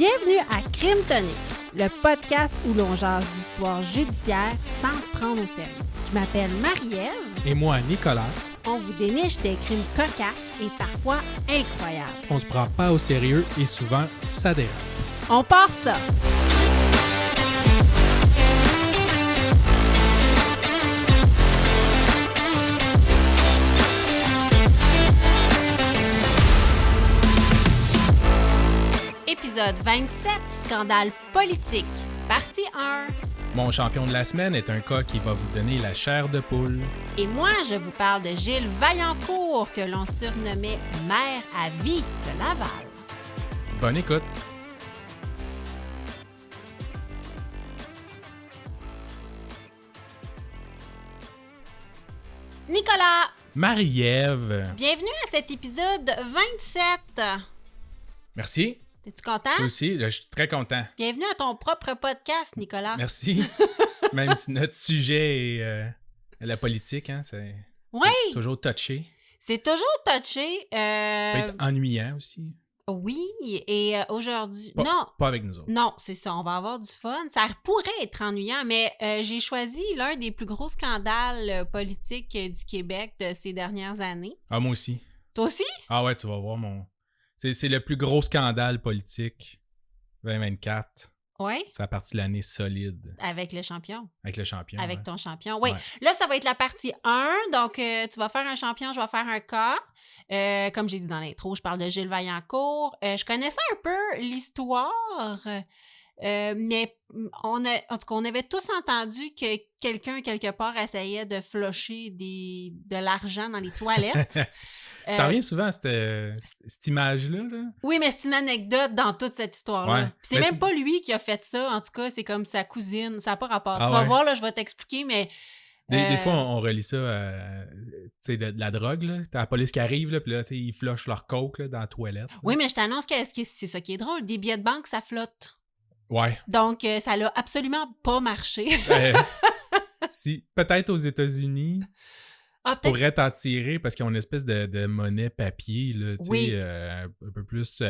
Bienvenue à Crime Tonic, le podcast où l'on jase d'histoires judiciaires sans se prendre au sérieux. Je m'appelle Marie-Ève. Et moi, Nicolas. On vous déniche des crimes cocasses et parfois incroyables. On se prend pas au sérieux et souvent, ça dérape. On part ça! Épisode 27, scandale politique, partie 1. Mon champion de la semaine est un cas qui va vous donner la chair de poule. Et moi, je vous parle de Gilles Vaillancourt, que l'on surnommait maire à vie de Laval. Bonne écoute! Nicolas! Marie-Ève! Bienvenue à cet épisode 27. Merci. Es-tu content? Toi aussi, je suis très content. Bienvenue à ton propre podcast, Nicolas. Merci. Même si notre sujet est la politique, hein, c'est toujours touché. C'est toujours touché. Ça peut être ennuyant aussi. Oui, et aujourd'hui... Pas avec nous autres. Non, c'est ça, on va avoir du fun. Ça pourrait être ennuyant, mais j'ai choisi l'un des plus gros scandales politiques du Québec de ces dernières années. Ah, moi aussi. Toi aussi? Ah ouais, tu vas voir mon... C'est le plus gros scandale politique 2024. Oui. C'est la partie de l'année solide. Avec le champion. Avec le champion. Avec ouais. ton champion. Oui. Ouais. Là, ça va être la partie 1. Donc, tu vas faire un champion, je vais faire un cas. Comme j'ai dit dans l'intro, je parle de Gilles Vaillancourt. Je connaissais un peu l'histoire, mais en tout cas, on avait tous entendu que quelqu'un, quelque part, essayait de flusher de l'argent dans les toilettes. Ça revient souvent à cette image-là. Là. Oui, mais c'est une anecdote dans toute cette histoire-là. Ouais. Puis c'est Mais même pas lui qui a fait ça. En tout cas, c'est comme sa cousine. Ça n'a pas rapport. Ah tu vas ouais. voir, là, je vais t'expliquer, mais... Des fois, on relie ça de la drogue. Là. T'as la police qui arrive, là, puis là, ils flushent leur coke là, dans la toilette. Là. Oui, mais je t'annonce que c'est ça qui est drôle. Des billets de banque, ça flotte. Ouais. Donc, ça l'a absolument pas marché. Si, peut-être aux États-Unis... Tu pourrais t'en tirer parce qu'ils ont une espèce de monnaie papier, là, tu sais, un peu plus...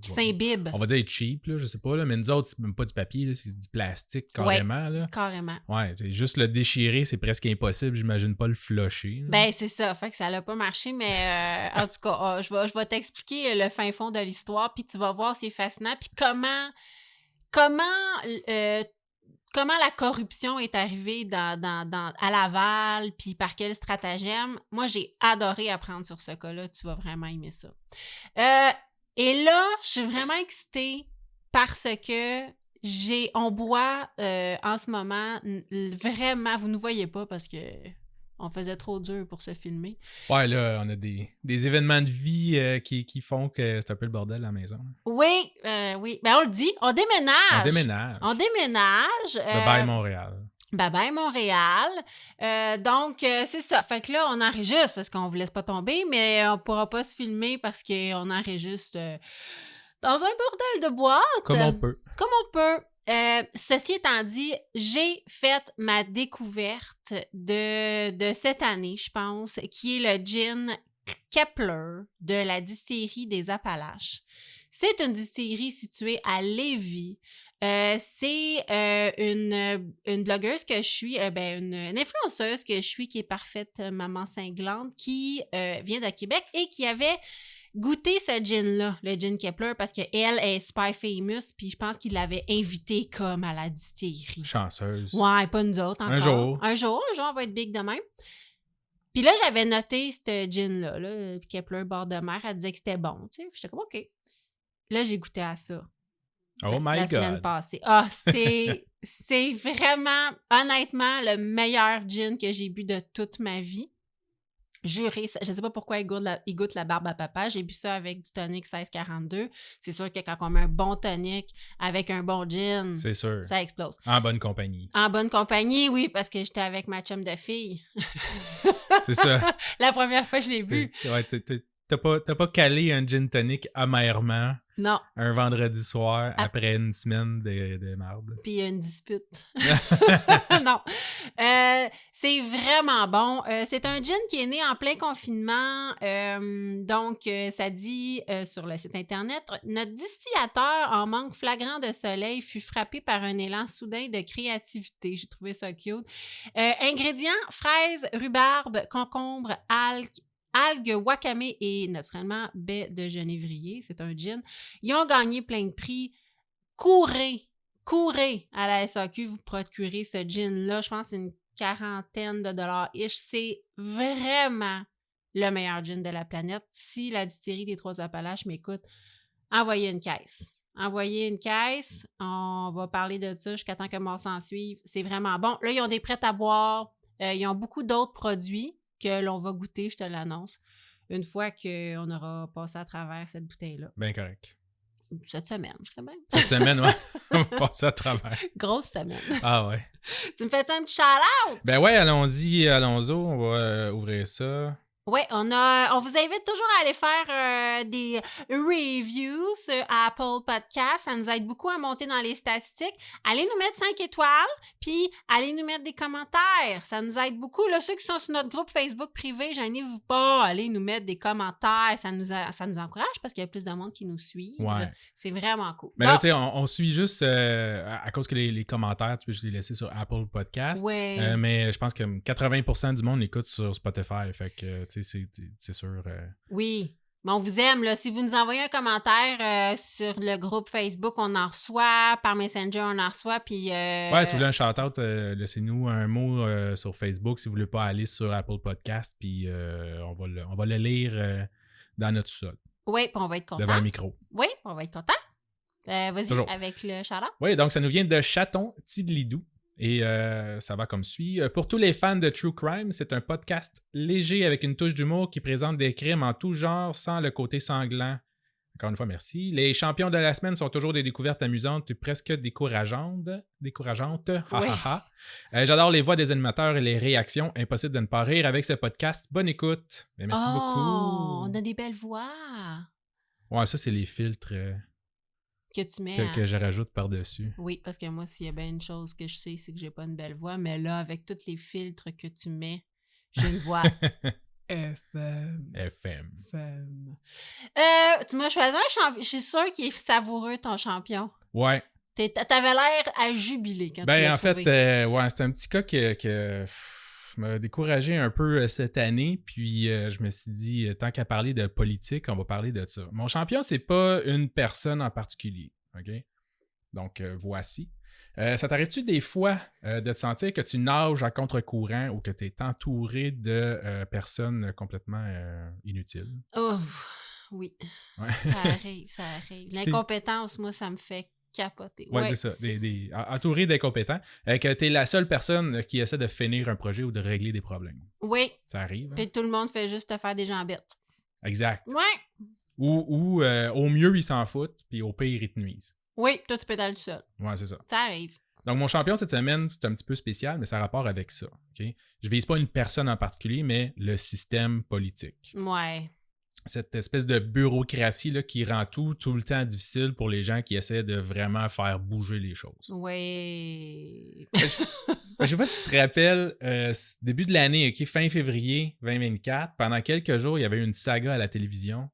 qui s'imbibe. On va dire cheap, là, je sais pas, là, mais nous autres, c'est même pas du papier, là, c'est du plastique carrément. Ouais, là. carrément. Ouais, juste le déchirer, c'est presque impossible, j'imagine pas le flusher. Là. Ben, c'est ça, fait que ça l'a pas marché, mais en tout cas, je vais t'expliquer le fin fond de l'histoire, puis tu vas voir, c'est fascinant, puis comment la corruption est arrivée à Laval, puis par quel stratagème. Moi, j'ai adoré apprendre sur ce cas-là. Tu vas vraiment aimer ça. Et là, je suis vraiment excitée parce que on boit en ce moment, vraiment, vous ne nous voyez pas parce que on faisait trop dur pour se filmer. Ouais, là, on a des événements de vie qui font que c'est un peu le bordel à la maison. Oui, oui. Ben, on le dit, on déménage. On déménage. Bye-bye Montréal. Bye-bye Montréal. Donc, c'est ça. Fait que là, on enregistre parce qu'on vous laisse pas tomber, mais on pourra pas se filmer parce qu'on enregistre dans un bordel de boîte. Comme on peut. Comme on peut. Ceci étant dit, j'ai fait ma découverte de cette année, je pense, qui est le gin Kepler de la distillerie des Appalaches. C'est une distillerie située à Lévis. C'est une blogueuse que je suis, une influenceuse que je suis qui est parfaite maman cinglante qui vient de Québec et qui avait goûté ce gin-là, le gin Kepler, parce qu'elle est super famous, puis je pense qu'il l'avait invitée comme à la distillerie. Chanceuse. Ouais, pas nous autres encore. Un jour, on va être big de même. Puis là, j'avais noté ce gin-là, là, Kepler bord de mer, elle disait que c'était bon, tu sais. J'étais comme, OK. Là, j'ai goûté à ça. Oh my la God. semaine passée. Ah, c'est vraiment, honnêtement, le meilleur gin que j'ai bu de toute ma vie. Juré, je sais pas pourquoi il goûte la barbe à papa. J'ai bu ça avec du tonic 1642. C'est sûr que quand on met un bon tonic avec un bon gin, c'est sûr. Ça explose. En bonne compagnie. En bonne compagnie, oui, parce que j'étais avec ma chum de fille. C'est ça. La première fois que je l'ai bu. Ouais, t'as pas calé un gin tonic amèrement Non. un vendredi soir après une semaine de marde. Puis une dispute. Non. C'est vraiment bon. C'est un gin qui est né en plein confinement. Donc, ça dit sur le site Internet, notre distillateur en manque flagrant de soleil fut frappé par un élan soudain de créativité. J'ai trouvé ça cute. Ingrédients, fraises, rhubarbe, concombre, algues, wakame et naturellement baie de genévrier. C'est un gin. Ils ont gagné plein de prix. Courez à la SAQ, vous procurez ce gin-là. Je pense que c'est une quarantaine de dollars-ish. C'est vraiment le meilleur gin de la planète. Si la distillerie des Trois-Appalaches m'écoute, envoyez une caisse. On va parler de ça jusqu'à temps que moi s'en suive. C'est vraiment bon. Là, ils ont des prêts à boire. Ils ont beaucoup d'autres produits que l'on va goûter, je te l'annonce, une fois qu'on aura passé à travers cette bouteille-là. Bien correct. Cette semaine, je serais bien. Cette semaine, ouais. On va passer à travers. Grosse semaine. Ah ouais. Tu me fais-tu un petit shout-out? Ben ouais, allons-y, on va ouvrir ça. Oui, on vous invite toujours à aller faire des reviews sur Apple Podcast. Ça nous aide beaucoup à monter dans les statistiques. Allez nous mettre 5 étoiles, puis allez nous mettre des commentaires. Ça nous aide beaucoup. Là, ceux qui sont sur notre groupe Facebook privé, gênez-vous pas. Allez nous mettre des commentaires. Ça nous encourage parce qu'il y a plus de monde qui nous suit. Ouais. C'est vraiment cool. Mais là, tu sais, on suit juste à cause que les commentaires, tu peux juste les laisser sur Apple Podcast. Ouais. Mais je pense que 80% du monde écoute sur Spotify. Fait que, tu sais, c'est sûr. Oui. Mais on vous aime, là. Si vous nous envoyez un commentaire sur le groupe Facebook, on en reçoit. Par Messenger, on en reçoit. Puis. Ouais, si vous voulez un shout-out, laissez-nous un mot sur Facebook si vous voulez pas aller sur Apple Podcast. Puis on va le lire dans notre sous-sol. Oui, puis on va être content. Devant le micro. Oui, on va être content. Vas-y, toujours. avec le shout-out. Oui, donc ça nous vient de Chaton Tidlidou. Et ça va comme suit. Pour tous les fans de True Crime, c'est un podcast léger avec une touche d'humour qui présente des crimes en tout genre sans le côté sanglant. Encore une fois, merci. Les champions de la semaine sont toujours des découvertes amusantes et presque décourageantes. Oui. J'adore les voix des animateurs et les réactions. Impossible de ne pas rire avec ce podcast. Bonne écoute. Et merci beaucoup. On a des belles voix. Ouais, ça, c'est les filtres que tu mets. Que je rajoute par-dessus. Oui, parce que moi, s'il y a bien une chose que je sais, c'est que j'ai pas une belle voix. Mais là, avec tous les filtres que tu mets, j'ai une voix FM. Tu m'as choisi un champion. Je suis sûre qu'il est savoureux, ton champion. Ouais. T'avais l'air à jubiler quand tu l'as trouvé. Fait, c'est un petit cas que m'a découragé un peu cette année, puis je me suis dit, tant qu'à parler de politique, on va parler de ça. Mon champion, c'est pas une personne en particulier, OK? Donc, voici. Ça t'arrive-tu des fois de te sentir que tu nages à contre-courant ou que tu es entouré de personnes complètement inutiles? Oh, oui. Ouais. Ça arrive. L'incompétence, moi, ça me fait capoter. Ouais, c'est ça. Entouré d'incompétents. Que tu es la seule personne qui essaie de finir un projet ou de régler des problèmes. Oui. Ça arrive. Hein? Puis tout le monde fait juste te faire des jambettes. Exact. Ouais. Ou au mieux, ils s'en foutent, puis au pire, ils te nuisent. Oui, toi, tu pédales tout seul. Ouais, c'est ça. Ça arrive. Donc, mon champion cette semaine, c'est un petit peu spécial, mais ça a rapport avec ça. Okay? Je vise pas une personne en particulier, mais le système politique. Ouais. Cette espèce de bureaucratie là, qui rend tout le temps difficile pour les gens qui essaient de vraiment faire bouger les choses. Oui. Je sais pas si tu te rappelles, début de l'année, okay, fin février 2024, pendant quelques jours, il y avait une saga à la télévision.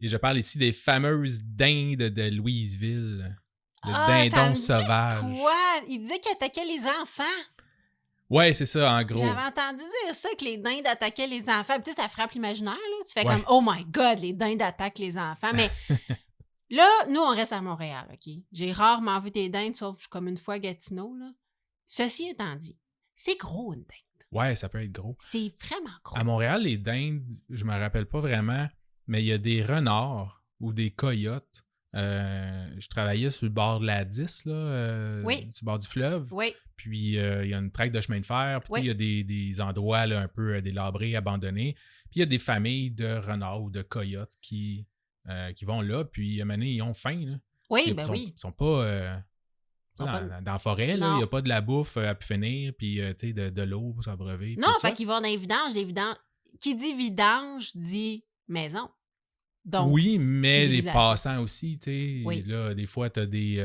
Et je parle ici des fameuses dindes de Louisville. Le dindon sauvage. Quoi? Il disait qu'il attaquait les enfants. Ouais, c'est ça, en gros. J'avais entendu dire ça, que les dindes attaquaient les enfants. Tu sais, ça frappe l'imaginaire, là. Tu fais comme, oh my God, les dindes attaquent les enfants. Mais là, nous, on reste à Montréal, OK? J'ai rarement vu des dindes, sauf comme une fois à Gatineau, là. Ceci étant dit, c'est gros, une dinde. Ouais, ça peut être gros. C'est vraiment gros. À Montréal, les dindes, je me rappelle pas vraiment, mais il y a des renards ou des coyotes. Je travaillais sur le bord de la 10, là, sur le bord du fleuve. Oui. Puis, il y a une traque de chemin de fer. Puis, il y a des endroits là, un peu délabrés, abandonnés. Puis, il y a des familles de renards ou de coyotes qui vont là. Puis, à un moment donné, ils ont faim. Là. Oui, Ils sont pas dans la forêt. Il n'y a pas de la bouffe à pu finir. Puis, tu sais, de l'eau pour s'abreuver. Non, fait qu'ils vont dans les vidanges. Qui dit vidange dit maison. Donc, oui, mais les civilisation. passants aussi, tu sais, Oui. là, des fois, t'as des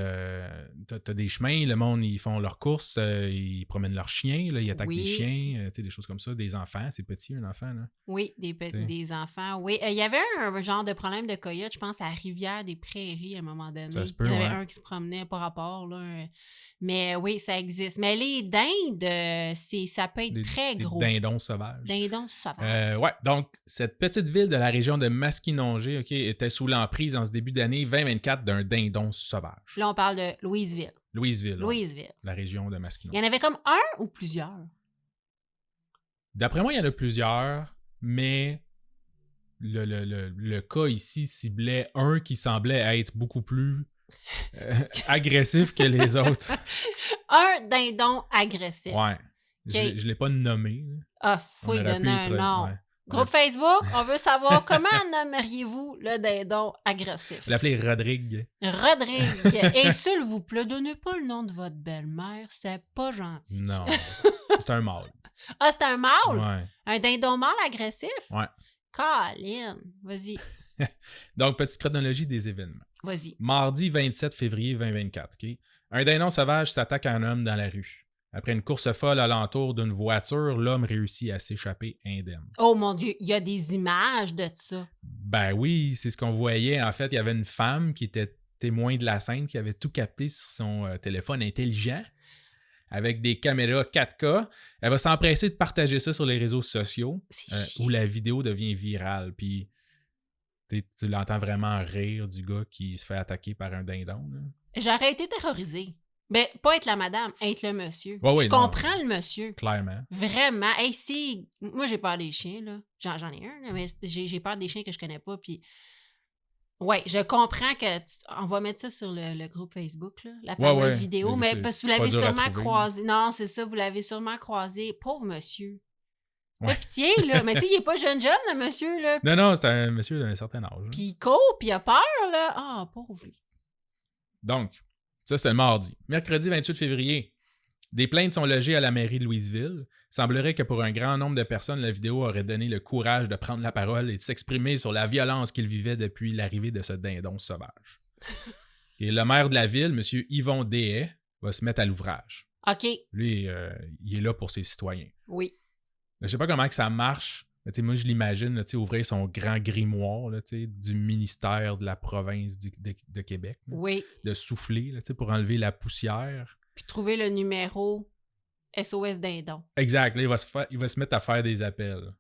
chemins, le monde, ils font leurs courses, ils promènent leurs chiens, là, ils attaquent des Oui. chiens, tu sais, des choses comme ça, des enfants, c'est petit, un enfant, là. Oui, sais. des enfants. Oui, il y avait un genre de problème de coyote, je pense, à Rivière-des-Prairies à un moment donné. Ça se peut, Il y en avait ouais. un qui se promenait par rapport, là. Mais oui, ça existe. Mais les dindes, ça peut être très Des gros. dindons sauvages. Dindons sauvages. Ouais, donc cette petite ville de la région de Masquinongé, OK, était sous l'emprise en ce début d'année 2024 d'un dindon sauvage. Là, on parle de Louisville. Louisville. Ouais, Louisville. la région de Il y Masquinongé. en avait comme un ou plusieurs? D'après moi, il y en a plusieurs, mais le cas ici ciblait un qui semblait être beaucoup plus agressif que les autres. Un dindon agressif. Ouais. OK. Je l'ai pas nommé. Là. Ah, faut On y aurait donner un pu y tra- nom. ouais. Groupe Facebook, on veut savoir comment nommeriez-vous le dindon agressif? Vous l'appelez Rodrigue. Rodrigue. Et s'il vous plaît, donnez pas le nom de votre belle-mère, c'est pas gentil. Non. C'est un mâle. Ah, c'est un mâle? Ouais. Un dindon mâle agressif? Ouais. Colin, vas-y, Donc, petite chronologie des événements. vas-y. Mardi 27 février 2024, OK? Un dindon sauvage s'attaque à un homme dans la rue. Après une course folle alentour d'une voiture, l'homme réussit à s'échapper indemne. Oh mon Dieu, il y a des images de ça. Ben oui, c'est ce qu'on voyait. En fait, il y avait une femme qui était témoin de la scène, qui avait tout capté sur son téléphone intelligent, avec des caméras 4K. Elle va s'empresser de partager ça sur les réseaux sociaux, C'est chiant. où la vidéo devient virale. Puis tu l'entends vraiment rire du gars qui se fait attaquer par un dindon. Là. J'aurais été terrorisée. Ben, pas être la madame, être le monsieur. Ouais, Je comprends le monsieur. Clairement. Vraiment. Hey, moi, j'ai peur des chiens, là. J'en ai un, là, mais j'ai peur des chiens que je connais pas. Puis, ouais, je comprends que on va mettre ça sur le groupe Facebook, là, la fameuse vidéo, mais parce que vous l'avez sûrement croisé. Non, c'est ça, vous l'avez sûrement croisé. Pauvre monsieur. Ouais. Fait pitié, là. Mais tu sais, il est pas jeune, le monsieur, là. Non, c'est un monsieur d'un certain âge. Puis il court, puis il a peur, là. Ah, pauvre lui. Donc, ça, c'est le mardi. Mercredi 28 février, des plaintes sont logées à la mairie de Louisville. Il semblerait que pour un grand nombre de personnes, la vidéo aurait donné le courage de prendre la parole et de s'exprimer sur la violence qu'ils vivaient depuis l'arrivée de ce dindon sauvage. Et le maire de la ville, M. Yvon Dehaye, va se mettre à l'ouvrage. OK. Lui, il est là pour ses citoyens. Oui. Je sais pas comment que ça marche. Mais moi, je l'imagine là, ouvrir son grand grimoire là, du ministère de la province de Québec. Là, oui. De souffler là, pour enlever la poussière. Puis trouver le numéro SOS Dindon. Exact. Là, il va se mettre à faire des appels.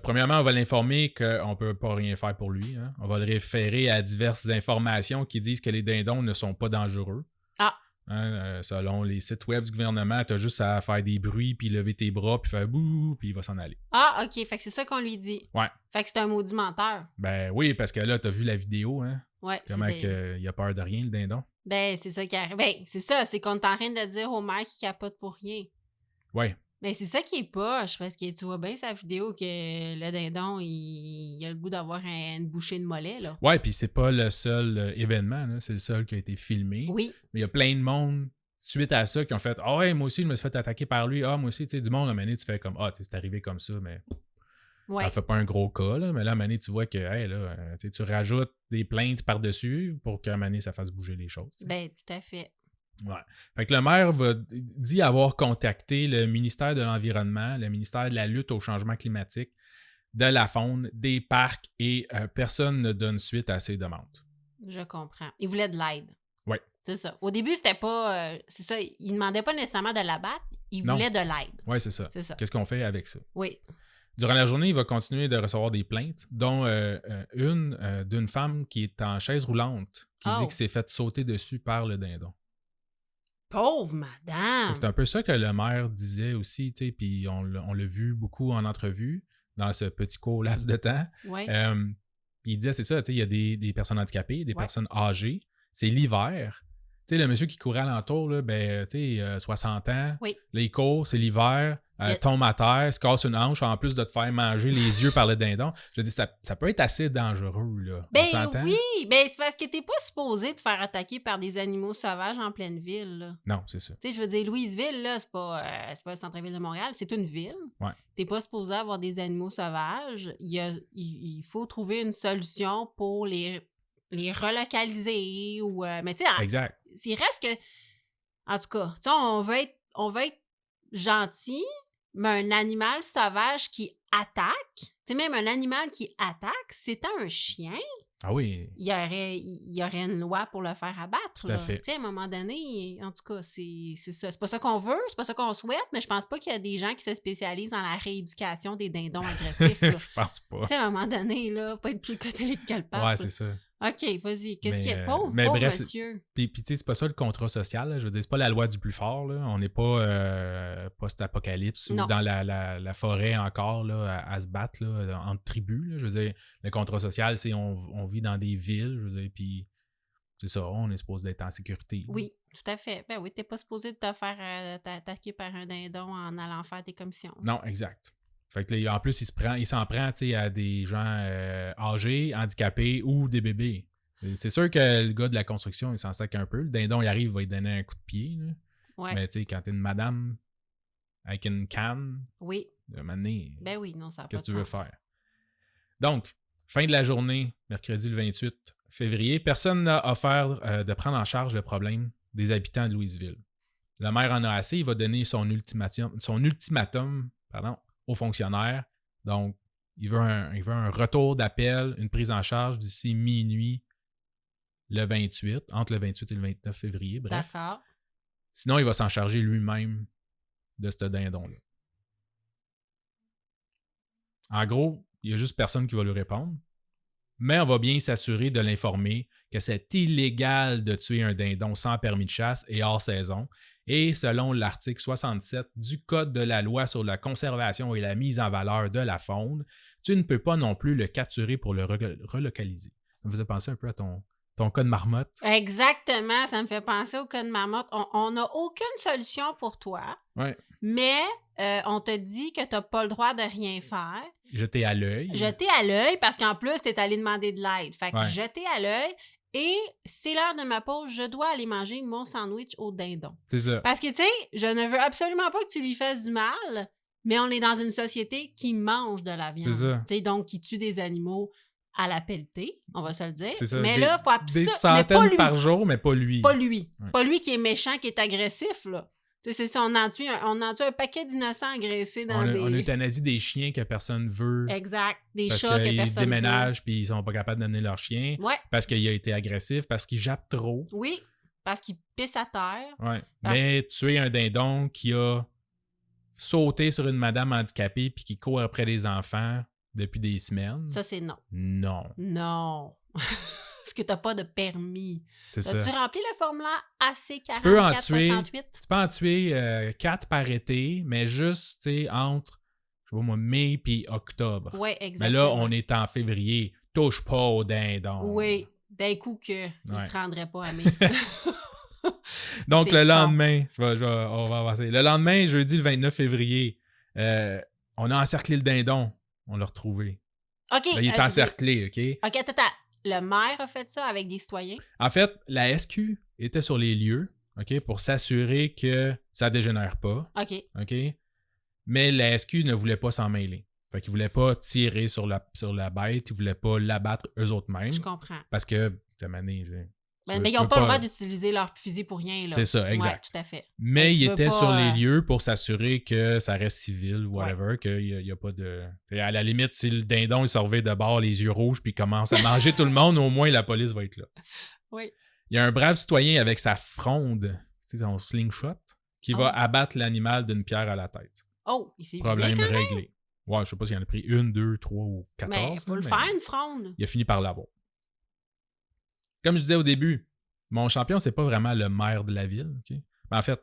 Premièrement, on va l'informer qu'on ne peut pas rien faire pour lui. Hein. On va le référer à diverses informations qui disent que les dindons ne sont pas dangereux. Ah! Hein, selon les sites web du gouvernement, tu as juste à faire des bruits, puis lever tes bras, puis faire bouh, puis il va s'en aller. Ah, OK. Fait que c'est ça qu'on lui dit. Ouais. Fait que c'est un maudit menteur. Ben oui, parce que là, tu as vu la vidéo, hein? Ouais. Comment il a peur de rien, le dindon? Ben, c'est ça qui arrive. Ben, c'est ça. C'est qu'on est en train de dire au maire qu'il capote pour rien. Ouais. Mais c'est ça qui est poche, parce que tu vois bien sa vidéo que le dindon, il a le goût d'avoir une bouchée de mollet, là. Ouais, puis c'est pas le seul événement, là. C'est le seul qui a été filmé. Oui. Mais il y a plein de monde, suite à ça, qui ont fait « Ah ouais, moi aussi, je me suis fait attaquer par lui. Ah, moi aussi, tu sais, du monde, à un moment donné, tu fais comme « Ah, c'est arrivé comme ça, mais... » Ouais. Ça fait pas un gros cas, là, mais là, à un moment donné, tu vois que, hey, là, tu rajoutes des plaintes par-dessus pour qu'à un moment donné, ça fasse bouger les choses. T'sais. Ben, tout à fait. Ouais. Fait que le maire dit avoir contacté le ministère de l'Environnement, le ministère de la lutte au changement climatique, de la faune, des parcs et personne ne donne suite à ces demandes. Je comprends. Il voulait de l'aide. Oui. C'est ça. Au début, c'était pas... c'est ça. Il demandait pas nécessairement de l'abattre. Il voulait de l'aide. Oui, c'est ça. Qu'est-ce qu'on fait avec ça? Oui. Durant la journée, il va continuer de recevoir des plaintes, dont une d'une femme qui est en chaise roulante, qui dit que s'est fait sauter dessus par le dindon. Pauvre madame! C'est un peu ça que le maire disait aussi, tu sais, puis on l'a vu beaucoup en entrevue dans ce petit court laps de temps. Ouais. Puis il disait, c'est ça, tu sais, il y a des personnes handicapées, des personnes âgées. C'est l'hiver. Tu sais, le monsieur qui courait alentour, là, ben, tu sais, 60 ans. Oui. Là, il court, c'est l'hiver. tombe à terre, se casse une hanche, en plus de te faire manger les yeux par le dindon. Je veux dire, ça peut être assez dangereux, là. On s'entend? Oui, ben c'est parce que t'es pas supposé te faire attaquer par des animaux sauvages en pleine ville, là. Non, c'est ça. Tu sais, je veux dire, Louisville, là, c'est pas le centre-ville de Montréal, c'est une ville. Ouais. T'es pas supposé avoir des animaux sauvages. Il faut trouver une solution pour les relocaliser ou... mais tu sais, Exact. il reste que... En tout cas, tu sais, on va être gentil, mais un animal sauvage qui attaque, tu sais, même un animal qui attaque, c'était un chien, Ah oui. il y aurait une loi pour le faire abattre. Tout à fait. Tu sais, à un moment donné, en tout cas, c'est ça. C'est pas ça qu'on veut, c'est pas ça qu'on souhaite, mais je pense pas qu'il y a des gens qui se spécialisent dans la rééducation des dindons agressifs. Là. Je pense pas. Tu sais, à un moment donné, là, pas être plus catholique que le pape. Ouais, c'est ça. OK, vas-y. Qu'est-ce qu'il y a? Pauvre bref, monsieur. Puis tu sais, c'est pas ça le contrat social. Là. Je veux dire, c'est pas la loi du plus fort. Là. On n'est pas post-apocalypse ou dans la forêt encore là, à se battre là, entre tribus. Là. Je veux dire, le contrat social, c'est on vit dans des villes. Je veux dire, puis c'est ça, on est supposé être en sécurité. Oui, tout à fait. Ben oui, t'es pas supposé de te faire t'attaquer par un dindon en allant faire tes commissions. Non, exact. Fait que là, en plus, il s'en prend à des gens âgés, handicapés ou des bébés. C'est sûr que le gars de la construction, il s'en sac un peu. Le dindon, il arrive, il va lui donner un coup de pied. Là. Ouais. Mais tu sais, quand t'es une madame avec une canne, oui. un moment donné, ben oui, non, ça n'a pas qu'est-ce de que tu veux sens. faire? Donc, fin de la journée, mercredi le 28 février, personne n'a offert de prendre en charge le problème des habitants de Louisville. Le maire en a assez, il va donner son ultimatum aux fonctionnaires. Donc, il veut un retour d'appel, une prise en charge d'ici minuit le 28, entre le 28 et le 29 février, bref. D'accord. Sinon, il va s'en charger lui-même de ce dindon-là. En gros, il n'y a juste personne qui va lui répondre. Mais on va bien s'assurer de l'informer que c'est illégal de tuer un dindon sans permis de chasse et hors saison. Et selon l'article 67 du Code de la loi sur la conservation et la mise en valeur de la faune, tu ne peux pas non plus le capturer pour le relocaliser. Ça me faisait penser un peu à ton cas de marmotte. Exactement, ça me fait penser au cas de marmotte. On n'a aucune solution pour toi, mais on te dit que tu n'as pas le droit de rien faire. Jeter à l'œil. Jeter à l'œil parce qu'en plus, tu es allé demander de l'aide. Fait que jeter à l'œil. Et c'est l'heure de ma pause, je dois aller manger mon sandwich au dindon. C'est ça. Parce que, tu sais, je ne veux absolument pas que tu lui fasses du mal, mais on est dans une société qui mange de la viande. C'est ça. Tu sais, donc qui tue des animaux à la pelletée, on va se le dire. C'est ça. Mais là, il faut absolument... Des centaines par jour, mais pas lui. Pas lui. Ouais. Pas lui qui est méchant, qui est agressif, là. Tu sais, c'est ça, on en tue un paquet d'innocents agressés dans des... On euthanasie des chiens que personne veut. Exact. Des parce chats que personne veut. Parce qu'ils déménagent puis ils sont pas capables d'amener leur chien. Ouais. Parce qu'il a été agressif, parce qu'il jappe trop. Oui, parce qu'il pisse à terre. Ouais. Mais tuer un dindon qui a sauté sur une madame handicapée puis qui court après les enfants depuis des semaines. Ça, c'est non. Non. Non. Parce que t'as pas de permis. C'est ça. As-tu rempli le formulaire AC4468? Tu peux en tuer 4 par été, mais juste, tu sais, entre, je sais pas moi, mai puis octobre. Oui, exactement. Mais là, on est en février. Touche pas au dindon. Oui, d'un coup qu'il se rendrait pas à mai. Donc, le lendemain, on va avancer. Le lendemain, jeudi le 29 février, on a encerclé le dindon. On l'a retrouvé. OK. Là, il est encerclé, OK? OK, attends. Le maire a fait ça avec des citoyens? En fait, la SQ était sur les lieux, OK, pour s'assurer que ça dégénère pas. OK. Mais la SQ ne voulait pas s'en mêler. Fait qu'ils voulaient pas tirer sur la bête, ils voulaient pas l'abattre eux autres mêmes. Je comprends. Parce que, de manière... Mais ils n'ont pas le droit d'utiliser leur fusil pour rien. Là. C'est ça, exact. Ouais, tout à fait. Mais ils étaient sur les lieux pour s'assurer que ça reste civil, whatever, qu'il n'y a pas de... À la limite, si le dindon il se revient de bord, les yeux rouges, puis il commence à manger tout le monde, au moins la police va être là. Oui. Il y a un brave citoyen avec sa fronde, son slingshot, qui va abattre l'animal d'une pierre à la tête. Oh, il s'est Problème visé quand réglé. même. Ouais, je sais pas s'il en a pris 1, 2, 3 ou 14. Mais il faut le faire, une fronde. Il a fini par l'avoir. Comme je disais au début, mon champion, c'est pas vraiment le maire de la ville. Okay? Mais en fait,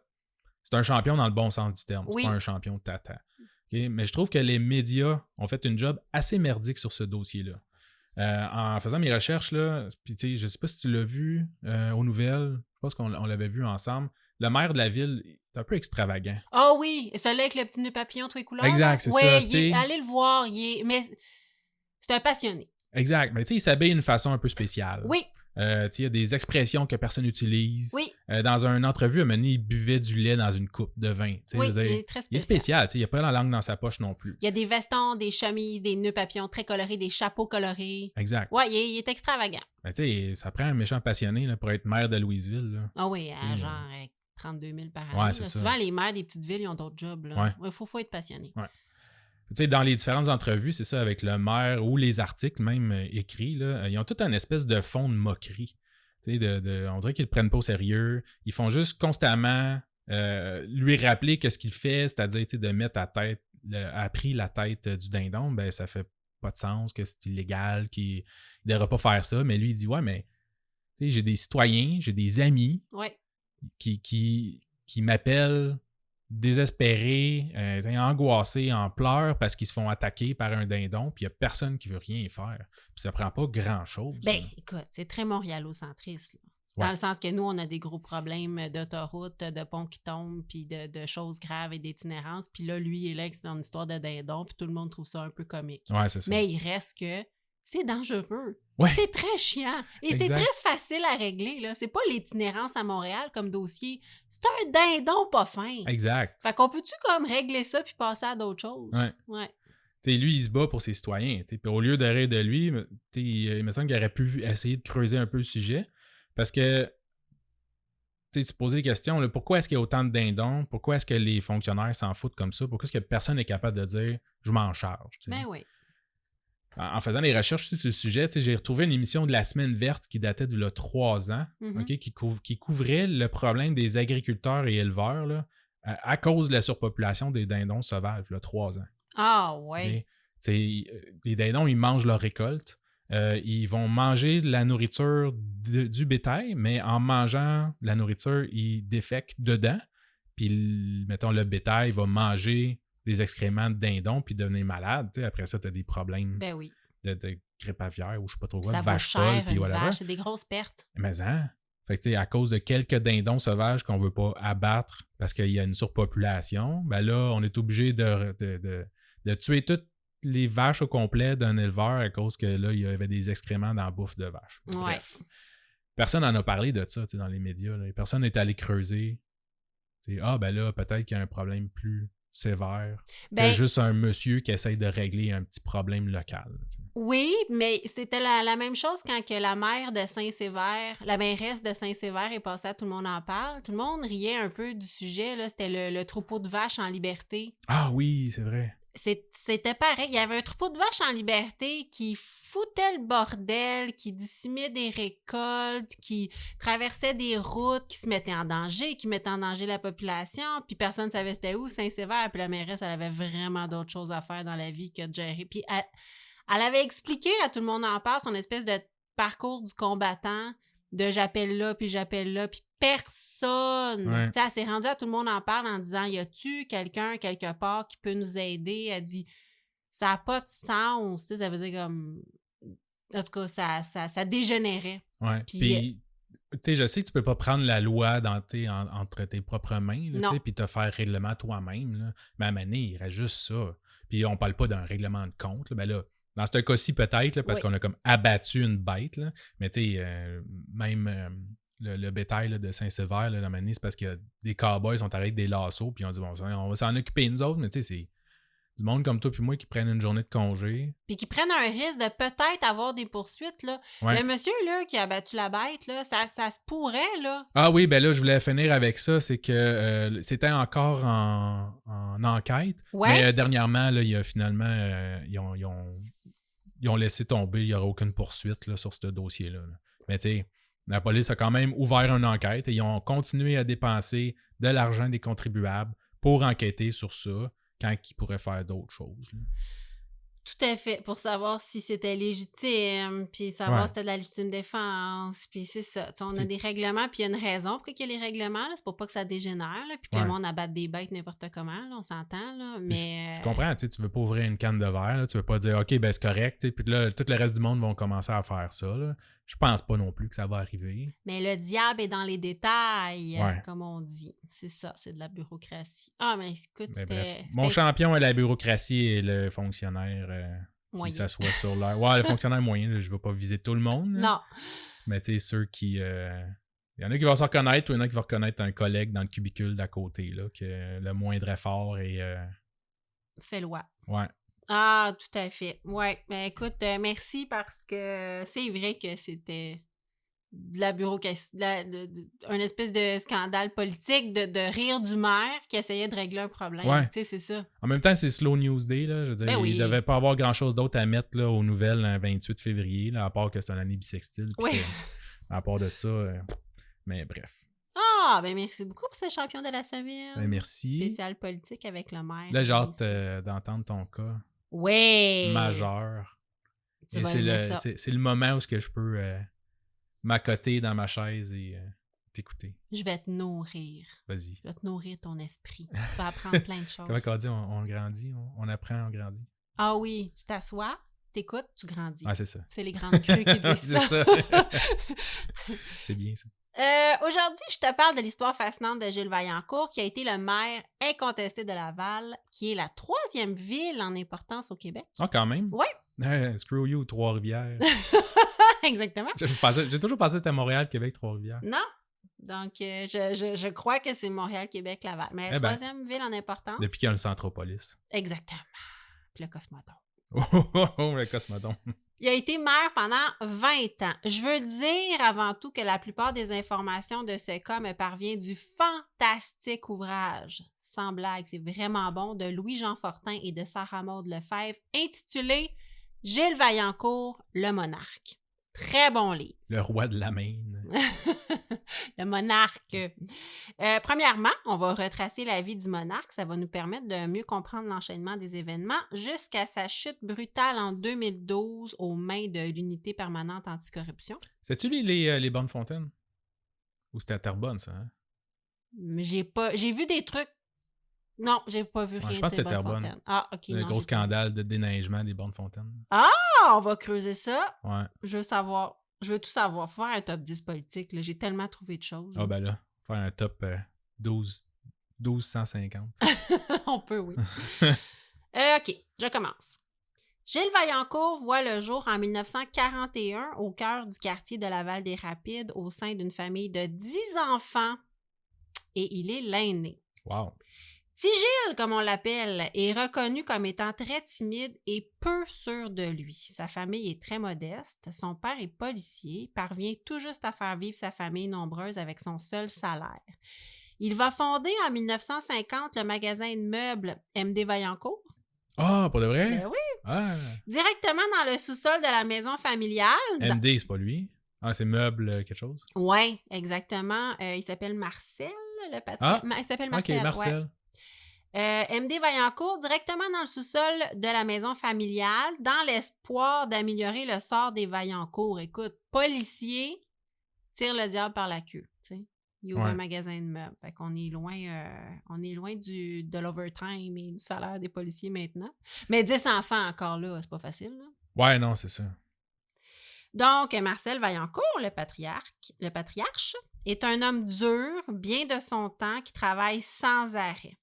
c'est un champion dans le bon sens du terme. C'est pas un champion tata. Okay? Mais je trouve que les médias ont fait une job assez merdique sur ce dossier-là. En faisant mes recherches, là, puis je sais pas si tu l'as vu aux nouvelles, je pense qu'on l'avait vu ensemble. Le maire de la ville, c'est un peu extravagant. Ah oui, celui-là avec le petit nœud papillon, tous les couleurs. Exact, c'est ouais, ça. allez le voir, mais c'est un passionné. Exact. Mais tu sais, il s'habille d'une façon un peu spéciale. Oui. Il y a des expressions que personne n'utilise. Oui. Dans une entrevue, à un moment donné, il buvait du lait dans une coupe de vin. Oui, il est très spécial. Il est spécial. Il n'a pas la langue dans sa poche non plus. Il y a des vestons, des chemises, des nœuds papillons très colorés, des chapeaux colorés. Exact. Ouais, il est extravagant. Ben, ça prend un méchant passionné là, pour être maire de Louisville. Là. Ah oui, à genre 32 000 par année. Ouais, c'est ça. Souvent, les maires des petites villes, ils ont d'autres jobs. Ouais. Il faut être passionné. Ouais. Dans les différentes entrevues, c'est ça, avec le maire ou les articles même écrits, là, ils ont tout un espèce de fond de moquerie. On dirait qu'ils le prennent pas au sérieux. Ils font juste constamment lui rappeler que ce qu'il fait, c'est-à-dire de mettre à prix la tête du dindon, ben ça fait pas de sens, que c'est illégal, qu'il ne devrait pas faire ça. Mais lui, il dit, ouais, mais j'ai des citoyens, j'ai des amis qui m'appellent désespérés, angoissés, en pleurs parce qu'ils se font attaquer par un dindon, puis il n'y a personne qui veut rien faire. Puis ça prend pas grand-chose. Ben, écoute, c'est très montréalocentriste. Dans le sens que nous, on a des gros problèmes d'autoroute, de ponts qui tombent, puis de choses graves et d'itinérance. Puis là, lui, il est là, c'est dans une histoire de dindon, puis tout le monde trouve ça un peu comique. Ouais, c'est ça. Mais il reste que c'est dangereux. Ouais. C'est très chiant. Et exact. c'est très facile à régler. Là. C'est pas l'itinérance à Montréal comme dossier. C'est un dindon pas fin. Exact. Fait qu'on peut-tu comme régler ça puis passer à d'autres choses? Ouais. Lui, il se bat pour ses citoyens. Puis au lieu de rire de lui, il me semble qu'il aurait pu essayer de creuser un peu le sujet. Parce que, se poser des questions, là, pourquoi est-ce qu'il y a autant de dindons? Pourquoi est-ce que les fonctionnaires s'en foutent comme ça? Pourquoi est-ce que personne n'est capable de dire « je m'en charge » ? Ben oui. En faisant des recherches aussi sur le sujet, j'ai retrouvé une émission de la Semaine verte qui datait de 3 ans, qui couvrait le problème des agriculteurs et éleveurs là, à cause de la surpopulation des dindons sauvages, 3 ans. Ah ouais. Les dindons, ils mangent leur récolte. Ils vont manger la nourriture du bétail, mais en mangeant la nourriture, ils défèquent dedans. Puis, mettons, le bétail va manger des excréments de dindons puis devenir malade. Après ça, tu as des problèmes de grippe aviaire ou je sais pas trop quoi, ça vache va cher, folle. Puis voilà. Vache, c'est des grosses pertes. Mais fait que, à cause de quelques dindons sauvages qu'on veut pas abattre parce qu'il y a une surpopulation, ben là, on est obligé de tuer toutes les vaches au complet d'un éleveur à cause que là, il y avait des excréments dans la bouffe de vache. Bref. Personne n'en a parlé de ça dans les médias. Là. Personne n'est allé creuser. Ben là, peut-être qu'il y a un problème plus sévère que juste un monsieur qui essaye de régler un petit problème local. Oui, mais c'était la même chose quand que la maire de Saint-Sévère, la mairesse de Saint-Sévère est passée à Tout le monde en parle. Tout le monde riait un peu du sujet. Là. C'était le troupeau de vaches en liberté. Ah oui, c'est vrai. C'était pareil. Il y avait un troupeau de vaches en liberté qui foutait le bordel, qui disséminait des récoltes, qui traversait des routes, qui se mettait en danger, qui mettait en danger la population, puis personne ne savait c'était où, Saint-Sévère, puis la mairesse, elle avait vraiment d'autres choses à faire dans la vie que de gérer. Puis elle avait expliqué à Tout le monde en parle son espèce de parcours du combattant, de j'appelle là, puis personne. Ouais. Elle s'est rendue à Tout le monde en parle en disant, y a-tu quelqu'un quelque part qui peut nous aider? Elle dit, ça n'a pas de sens. Ça veut dire comme... En tout cas, ça dégénérait. Ouais. Puis, je sais que tu peux pas prendre la loi entre tes propres mains, puis te faire règlement toi-même. Là. Mais à un moment donné, il reste juste ça. Puis on parle pas d'un règlement de compte. Là. Ben là, dans ce cas-ci, peut-être, là, parce qu'on a comme abattu une bête. Là. Mais tu sais, même le bétail là, de Saint-Sévère, là, la manie, c'est parce que des cowboys sont arrêtés des lassos, puis ils ont dit, bon, on va s'en occuper nous autres, mais tu sais, c'est du monde comme toi puis moi qui prennent une journée de congé. Puis qui prennent un risque de peut-être avoir des poursuites, là. Ouais. Le monsieur, là, qui a abattu la bête, là, ça se pourrait, là. Ah oui, ben là, je voulais finir avec ça, c'est que c'était encore en enquête, mais dernièrement, là, il y a finalement, ils ont laissé tomber, il n'y aura aucune poursuite là, sur ce dossier-là. Là. Mais tu sais, la police a quand même ouvert une enquête et ils ont continué à dépenser de l'argent des contribuables pour enquêter sur ça quand ils pourraient faire d'autres choses. Là. Tout à fait, pour savoir si c'était légitime, puis savoir si c'était de la légitime défense, puis c'est ça. T'sais, on a des règlements, puis il y a une raison pour qu'il y ait les règlements, là, c'est pour pas que ça dégénère, là, puis que le monde abatte des bêtes n'importe comment, là, on s'entend, là, mais... Je comprends, tu veux pas ouvrir une canne de verre, là, tu veux pas dire « OK, ben c'est correct », puis là, tout le reste du monde vont commencer à faire ça, là. Je pense pas non plus que ça va arriver. Mais le diable est dans les détails, Ouais. comme on dit. C'est ça, c'est de la bureaucratie. Ah, mais écoute, Mais bref, c'était mon champion est la bureaucratie et le fonctionnaire qui moyen. s'assoit sur l'air. Ouais, le fonctionnaire moyen, là, je veux pas viser tout le monde. Là. Non. Mais tu sais, ceux qui... Il y en a qui vont se reconnaître ou il y en a qui vont reconnaître un collègue dans le cubicule d'à côté, là, que le moindre effort est... Fait loi. Ouais. Ah, tout à fait. Ouais. Mais écoute, merci parce que c'est vrai que c'était de la bureaucratie, un espèce de scandale politique de rire du maire qui essayait de régler un problème. Ouais. Tu sais, c'est ça. En même temps, c'est Slow News Day, là. Je veux dire, Ben oui. il devait pas avoir grand-chose d'autre à mettre là, aux nouvelles le 28 février, là, à part que c'est une année bissextile. Oui. À part de ça... mais bref. Ah, ben merci beaucoup pour ce champion de la semaine. Ben, merci. Spécial politique avec le maire. Là, j'ai hâte d'entendre ton cas Ouais. majeur. Tu Et vas c'est aimer le, ça. c'est le moment où est-ce que je peux m'accoter dans ma chaise et t'écouter. Je vais te nourrir. Vas-y. Je vais te nourrir ton esprit. Tu vas apprendre plein de choses. Comment on dit? On grandit, on apprend, on grandit. Ah oui, tu t'assois, t'écoutes, tu grandis. Ah, c'est ça. C'est les grandes crues qui disent c'est ça. ça. C'est bien ça. Aujourd'hui, je te parle de l'histoire fascinante de Gilles Vaillancourt, qui a été le maire incontesté de Laval, qui est la 3e ville en importance au Québec. Ah, quand même? Ouais. Screw you, Trois-Rivières. Exactement. J'ai toujours pensé que c'était Montréal, Québec, Trois-Rivières. Non. Donc, je crois que c'est Montréal, Québec, Laval. Mais la 3e ville en importance. Depuis qu'il y a le Centropolis. Exactement. Puis le Cosmodome. Oh, le Cosmodome. Il a été maire pendant 20 ans. Je veux dire avant tout que la plupart des informations de ce cas me parvient du fantastique ouvrage, sans blague, c'est vraiment bon, de Louis-Jean Fortin et de Sarah-Maude Lefebvre, intitulé « Gilles Vaillancourt, le monarque ». Très bon livre. Le roi de la Maine. Le monarque. Premièrement, on va retracer la vie du monarque. Ça va nous permettre de mieux comprendre l'enchaînement des événements jusqu'à sa chute brutale en 2012 aux mains de l'Unité permanente anticorruption. C'est-tu les Bonnes Fontaines? Ou c'était à Terrebonne, ça? Hein? J'ai vu des trucs. Non, j'ai pas vu rien je pense de que c'était Terrebonne. Fontaines. Ah, OK. Le gros scandale de déneigement des Bonnes Fontaines. Ah, on va creuser ça. Ouais. Je veux savoir. Je veux tout savoir. Faut faire un top 10 politique. Là. J'ai tellement trouvé de choses. Ah, ben là, faire un top 1250. On peut, oui. OK, je commence. Gilles Vaillancourt voit le jour en 1941 au cœur du quartier de Laval-des-Rapides au sein d'une famille de 10 enfants et il est l'aîné. Wow. Petit Gilles, comme on l'appelle, est reconnu comme étant très timide et peu sûr de lui. Sa famille est très modeste. Son père est policier, parvient tout juste à faire vivre sa famille nombreuse avec son seul salaire. Il va fonder en 1950 le magasin de meubles MD Vaillancourt. Ah, pour de vrai? Ben oui. Ah. Directement dans le sous-sol de la maison familiale. MD, c'est pas lui? Ah, c'est meuble quelque chose? Oui, exactement. Il s'appelle Marcel, le patron. Il s'appelle Marcel. OK, Marcel. Ouais. MD Vaillancourt, directement dans le sous-sol de la maison familiale, dans l'espoir d'améliorer le sort des Vaillancourt. Écoute, policier tire le diable par la queue, tu sais. Il ouvre un magasin de meubles. Fait qu'on est loin, de l'overtime et du salaire des policiers maintenant. Mais 10 enfants encore là, c'est pas facile, là. Ouais, non, c'est ça. Donc, Marcel Vaillancourt, le patriarche, est un homme dur, bien de son temps, qui travaille sans arrêt.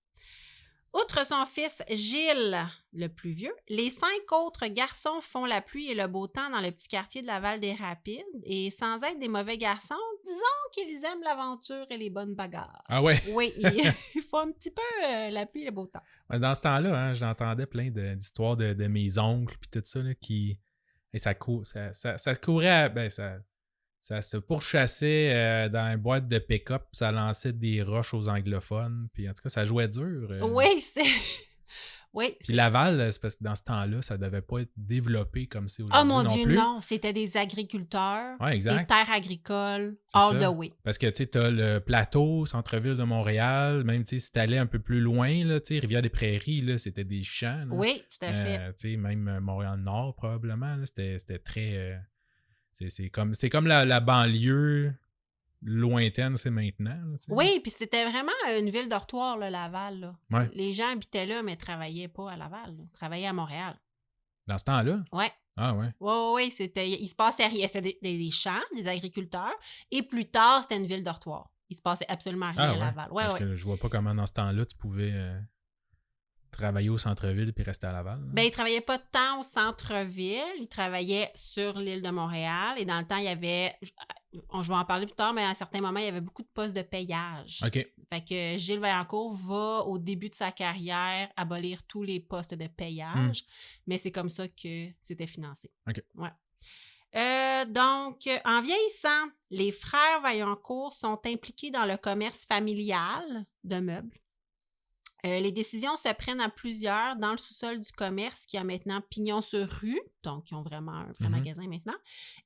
Outre son fils Gilles, le plus vieux, les 5 autres garçons font la pluie et le beau temps dans le petit quartier de Laval-des-Rapides et sans être des mauvais garçons, disons qu'ils aiment l'aventure et les bonnes bagarres. Ah ouais? Oui, ils font un petit peu la pluie et le beau temps. Dans ce temps-là, hein, j'entendais plein d'histoires de mes oncles puis tout ça, là, qui... Et ça courait... Ça se pourchassait dans une boîte de pick-up, ça lançait des roches aux anglophones, puis en tout cas, ça jouait dur. Oui, c'est... Oui, puis Laval, c'est parce que dans ce temps-là, ça devait pas être développé comme c'est aujourd'hui. Oh mon non Dieu, plus. non. C'était des agriculteurs, ouais, exact. des terres agricoles, c'est all ça. the way. Parce que tu sais, t'as le plateau, centre-ville de Montréal, même si t'allais un peu plus loin, là, Rivière-des-Prairies, là, c'était des champs. Là. Oui, tout à fait. Même Montréal-Nord, probablement, là, c'était très... c'est comme la banlieue lointaine, c'est maintenant. Là, oui, puis c'était vraiment une ville dortoir, là, Laval. Là. Ouais. Les gens habitaient là, mais travaillaient pas à Laval. Là. Travaillaient à Montréal. Dans ce temps-là? Oui. Ah ouais. Oui, il se passait rien. C'était des champs, des agriculteurs. Et plus tard, c'était une ville dortoir. Il se passait absolument rien Ah à ouais. Laval. Ouais, Parce ouais. que je vois pas comment dans ce temps-là, tu pouvais travailler au centre-ville puis rester à Laval. Là. Ben, il travaillait pas tant au centre-ville, il travaillait sur l'île de Montréal. Et dans le temps, il y avait, je vais en parler plus tard, mais à un certain moment, il y avait beaucoup de postes de payage. OK. Fait que Gilles Vaillancourt va, au début de sa carrière, abolir tous les postes de payage, mais c'est comme ça que c'était financé. OK. Ouais. Donc, en vieillissant, les frères Vaillancourt sont impliqués dans le commerce familial de meubles. Les décisions se prennent à plusieurs dans le sous-sol du commerce qui a maintenant pignon sur rue, donc ils ont vraiment un vrai magasin maintenant.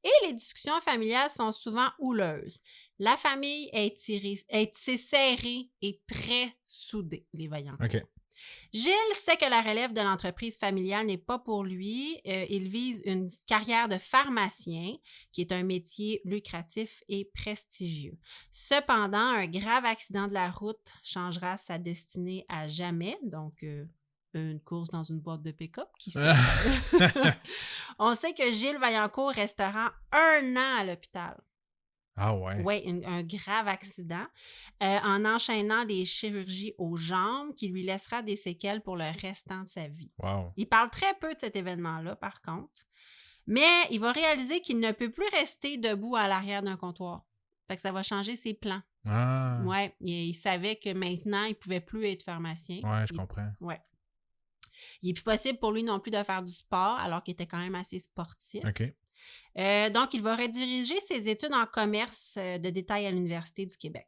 Et les discussions familiales sont souvent houleuses. La famille est serrée et très soudée, les Vaillancourt. OK. Gilles sait que la relève de l'entreprise familiale n'est pas pour lui. Il vise une carrière de pharmacien, qui est un métier lucratif et prestigieux. Cependant, un grave accident de la route changera sa destinée à jamais. Donc, une course dans une boîte de pick-up, qui sait? On sait que Gilles Vaillancourt restera 1 an à l'hôpital. Ah ouais. Oui, un grave accident en enchaînant les chirurgies aux jambes qui lui laissera des séquelles pour le restant de sa vie. Wow. Il parle très peu de cet événement-là, par contre, mais il va réaliser qu'il ne peut plus rester debout à l'arrière d'un comptoir. Fait que ça va changer ses plans. Ah. Ouais, il savait que maintenant, il ne pouvait plus être pharmacien. Ouais, je comprends. Ouais. Il n'est plus possible pour lui non plus de faire du sport, alors qu'il était quand même assez sportif. OK. Donc, il va rediriger ses études en commerce de détail à l'Université du Québec.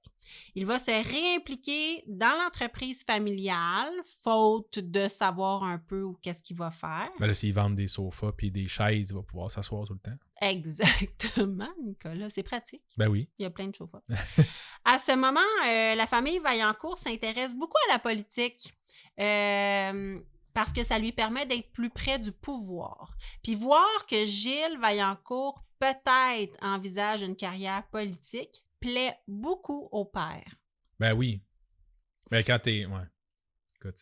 Il va se réimpliquer dans l'entreprise familiale, faute de savoir un peu qu'est-ce qu'il va faire. Ben là, s'ils vendent des sofas puis des chaises, il va pouvoir s'asseoir tout le temps. Exactement, Nicolas. C'est pratique. Ben oui. Il y a plein de chauffeurs. À ce moment, la famille Vaillancourt s'intéresse beaucoup à la politique. Parce que ça lui permet d'être plus près du pouvoir. Puis voir que Gilles Vaillancourt peut-être envisage une carrière politique plaît beaucoup au père. Ben oui. Ben quand t'es... Ouais. Écoute,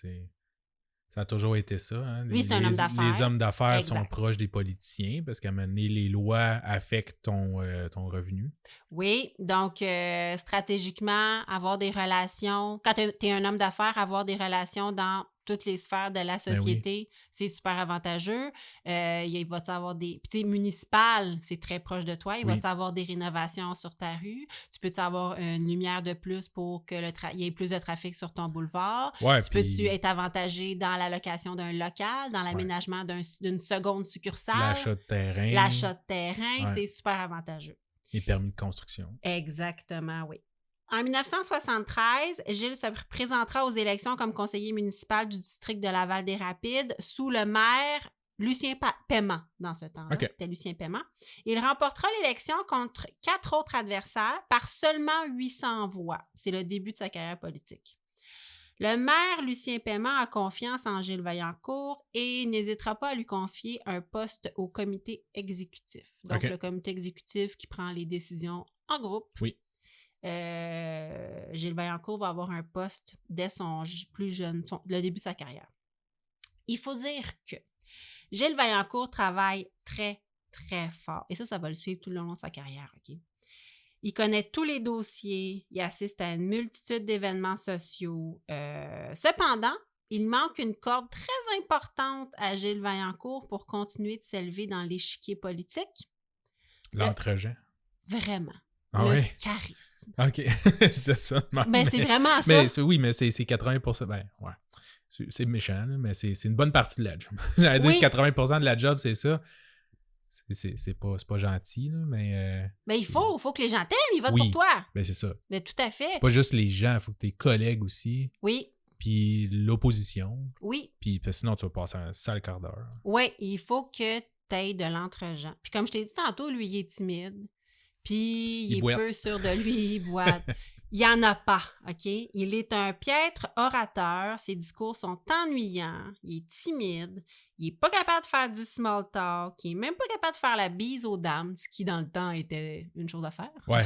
ça a toujours été ça. Hein? Lui, c'est un homme d'affaires. Les hommes d'affaires Exact. sont proches des politiciens parce qu'à un moment donné, les lois affectent ton revenu. Oui, donc stratégiquement, avoir des relations... Quand tu es un homme d'affaires, avoir des relations dans toutes les sphères de la société, c'est super avantageux. Il va y avoir des... Puis tu sais, municipal, c'est très proche de toi. Il va y avoir des rénovations sur ta rue. Tu peux avoir une lumière de plus pour que il y ait plus de trafic sur ton boulevard. Ouais, tu peux-tu être avantagé dans la location d'un local, dans l'aménagement d'une seconde succursale? L'achat de terrain. L'achat de terrain, c'est super avantageux. Les permis de construction. Exactement, oui. En 1973, Gilles se présentera aux élections comme conseiller municipal du district de Laval-des-Rapides sous le maire Lucien Paiement dans ce temps-là. Okay. C'était Lucien Paiement. Il remportera l'élection contre 4 autres adversaires par seulement 800 voix. C'est le début de sa carrière politique. Le maire Lucien Paiement a confiance en Gilles Vaillancourt et n'hésitera pas à lui confier un poste au comité exécutif. Donc, le comité exécutif qui prend les décisions en groupe. Oui. Gilles Vaillancourt va avoir un poste dès son plus jeune, le début de sa carrière. Il faut dire que Gilles Vaillancourt travaille très, très fort. Et ça va le suivre tout le long de sa carrière, OK? Il connaît tous les dossiers, il assiste à une multitude d'événements sociaux. Cependant, il manque une corde très importante à Gilles Vaillancourt pour continuer de s'élever dans l'échiquier politique. L'entre-gens. Vraiment. Ah le oui? charisme. OK. Je disais ça de même. Mais c'est vraiment ça. Oui, mais c'est 80%. Ben, ouais. C'est méchant, là, mais c'est une bonne partie de la job. J'allais dire que 80% de la job, c'est ça. C'est pas gentil, là, mais... Mais il faut que les gens t'aiment, ils votent pour toi. Ben c'est ça. Mais tout à fait. Pas juste les gens, il faut que tes collègues aussi. Oui. Puis l'opposition. Oui. Puis sinon, tu vas passer un sale quart d'heure. Oui, il faut que tu aies de l'entre-gens. Puis comme je t'ai dit tantôt, lui, il est timide. Puis il est peu sûr de lui, il boite. Il n'y en a pas, OK? Il est un piètre orateur. Ses discours sont ennuyants. Il est timide. Il n'est pas capable de faire du small talk. Il n'est même pas capable de faire la bise aux dames, ce qui, dans le temps, était une chose à faire. Ouais.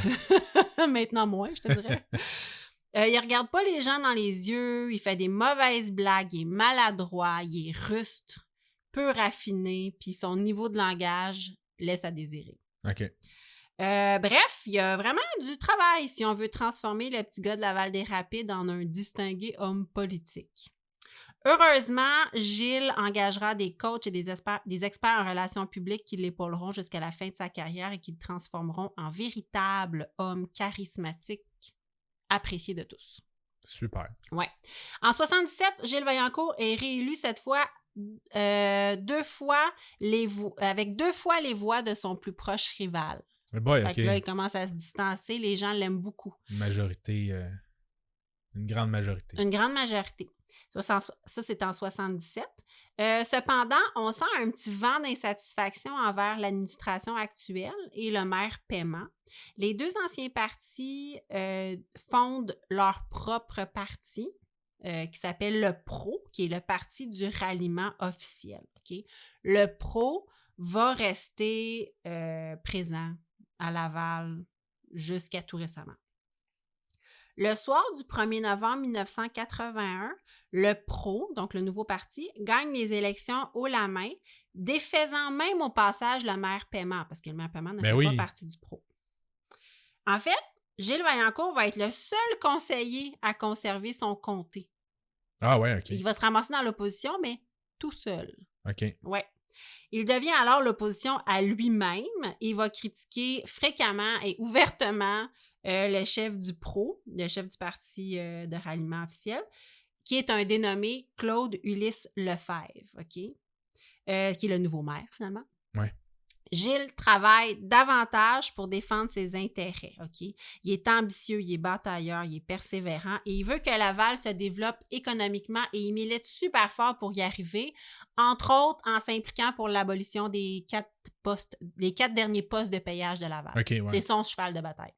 Maintenant, moins, je te dirais. Il regarde pas les gens dans les yeux. Il fait des mauvaises blagues. Il est maladroit. Il est rustre. peu raffiné, puis son niveau de langage laisse à désirer. OK. Bref, il y a vraiment du travail si on veut transformer le petit gars de Laval-des-Rapides en un distingué homme politique. Heureusement, Gilles engagera des coachs et des experts en relations publiques qui l'épauleront jusqu'à la fin de sa carrière et qui le transformeront en véritable homme charismatique, apprécié de tous. Super. Ouais. En 77, Gilles Vaillancourt est réélu cette fois avec 2 fois les voix de son plus proche rival. Boy, Fait OK. que là, il commence à se distancer. Les gens l'aiment beaucoup. Une majorité, une grande majorité. Une grande majorité. Ça, c'est en 77. Cependant, on sent un petit vent d'insatisfaction envers l'administration actuelle et le maire Paiement. Les 2 anciens partis fondent leur propre parti qui s'appelle le PRO, qui est le parti du ralliement officiel. Okay? Le PRO va rester présent à Laval jusqu'à tout récemment. Le soir du 1er novembre 1981, le PRO, donc le nouveau parti, gagne les élections haut la main, défaisant même au passage le maire Paiement, parce que le maire Paiement ne fait pas partie du PRO. En fait, Gilles Vaillancourt va être le seul conseiller à conserver son comté. Ah ouais, OK. Il va se ramasser dans l'opposition, mais tout seul. OK. Ouais. Il devient alors l'opposition à lui-même et va critiquer fréquemment et ouvertement le chef du PRO, le chef du parti de ralliement officiel, qui est un dénommé Claude Ulysse Lefebvre, OK? Qui est le nouveau maire, finalement. Ouais. Gilles travaille davantage pour défendre ses intérêts, OK? Il est ambitieux, il est batailleur, il est persévérant et il veut que Laval se développe économiquement et il milite super fort pour y arriver, entre autres en s'impliquant pour l'abolition des 4 derniers postes de payage de Laval. Okay, ouais. C'est son cheval de bataille.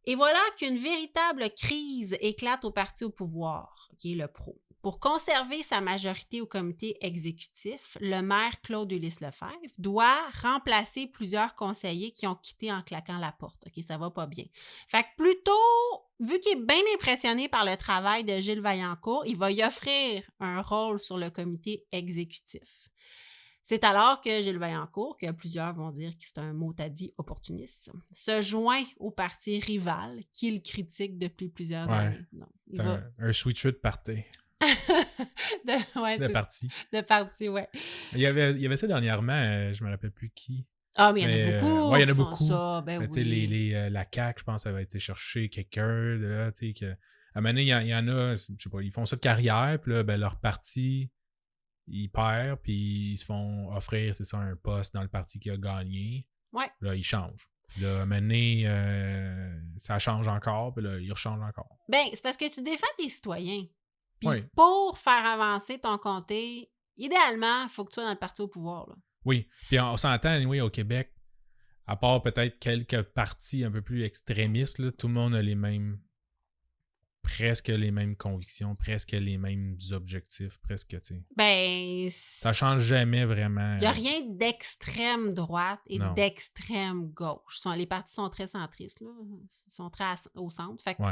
Et voilà qu'une véritable crise éclate au parti au pouvoir, qui est le PRO. Pour conserver sa majorité au comité exécutif, le maire Claude Ulysse Lefebvre doit remplacer plusieurs conseillers qui ont quitté en claquant la porte. OK, ça va pas bien. Fait que plutôt, vu qu'il est bien impressionné par le travail de Gilles Vaillancourt, il va y offrir un rôle sur le comité exécutif. C'est alors que Gilles Vaillancourt, que plusieurs vont dire que c'est un mot-à-dit opportuniste, se joint au parti rival qu'il critique depuis plusieurs années. Non, un switcher de parti. de parti. De parti, ouais. Il y avait ça dernièrement, je me rappelle plus qui. Ah, mais il y en a beaucoup. Ouais, il y en a beaucoup. Ça, ben oui. La CAQ, je pense, ça va été chercher quelqu'un. À un moment donné, il y en a, je sais pas, ils font ça de carrière, puis là, ben, leur parti, ils perdent, puis ils se font offrir, c'est ça, un poste dans le parti qui a gagné. Ouais. Là, ils changent. Puis là, à un moment donné, ça change encore, puis là, ils rechangent encore. Ben, c'est parce que tu défends tes citoyens. Puis oui. Pour faire avancer ton comté, idéalement, il faut que tu sois dans le parti au pouvoir. Là. Oui. Puis on s'entend, oui, au Québec, à part peut-être quelques partis un peu plus extrémistes, là, tout le monde a presque les mêmes convictions, presque les mêmes objectifs, presque, tu sais. Ben, ça change jamais vraiment. Il n'y a rien d'extrême droite et d'extrême gauche. Les partis sont très centristes, là. Ils sont très au centre. Fait que,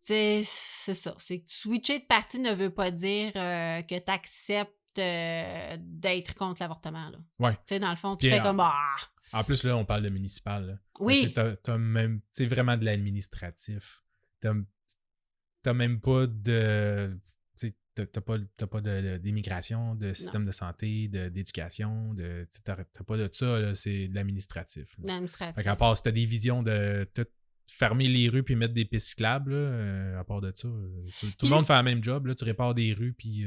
c'est ça. C'est que switcher de parti ne veut pas dire que tu acceptes d'être contre l'avortement, là. Ouais. Tu sais, dans le fond, tu fais comme... En plus, là, on parle de municipal, là. Oui. T'as même... Tu sais, vraiment de l'administratif. T'as même pas de... T'as pas d'immigration, de système de santé, d'éducation, t'as pas de ça, là, c'est de l'administratif. L'administratif. Fait qu'à part si t'as des visions de fermer les rues puis mettre des pistes cyclables, là, à part de ça, tout le monde fait le même job, là, tu répares des rues puis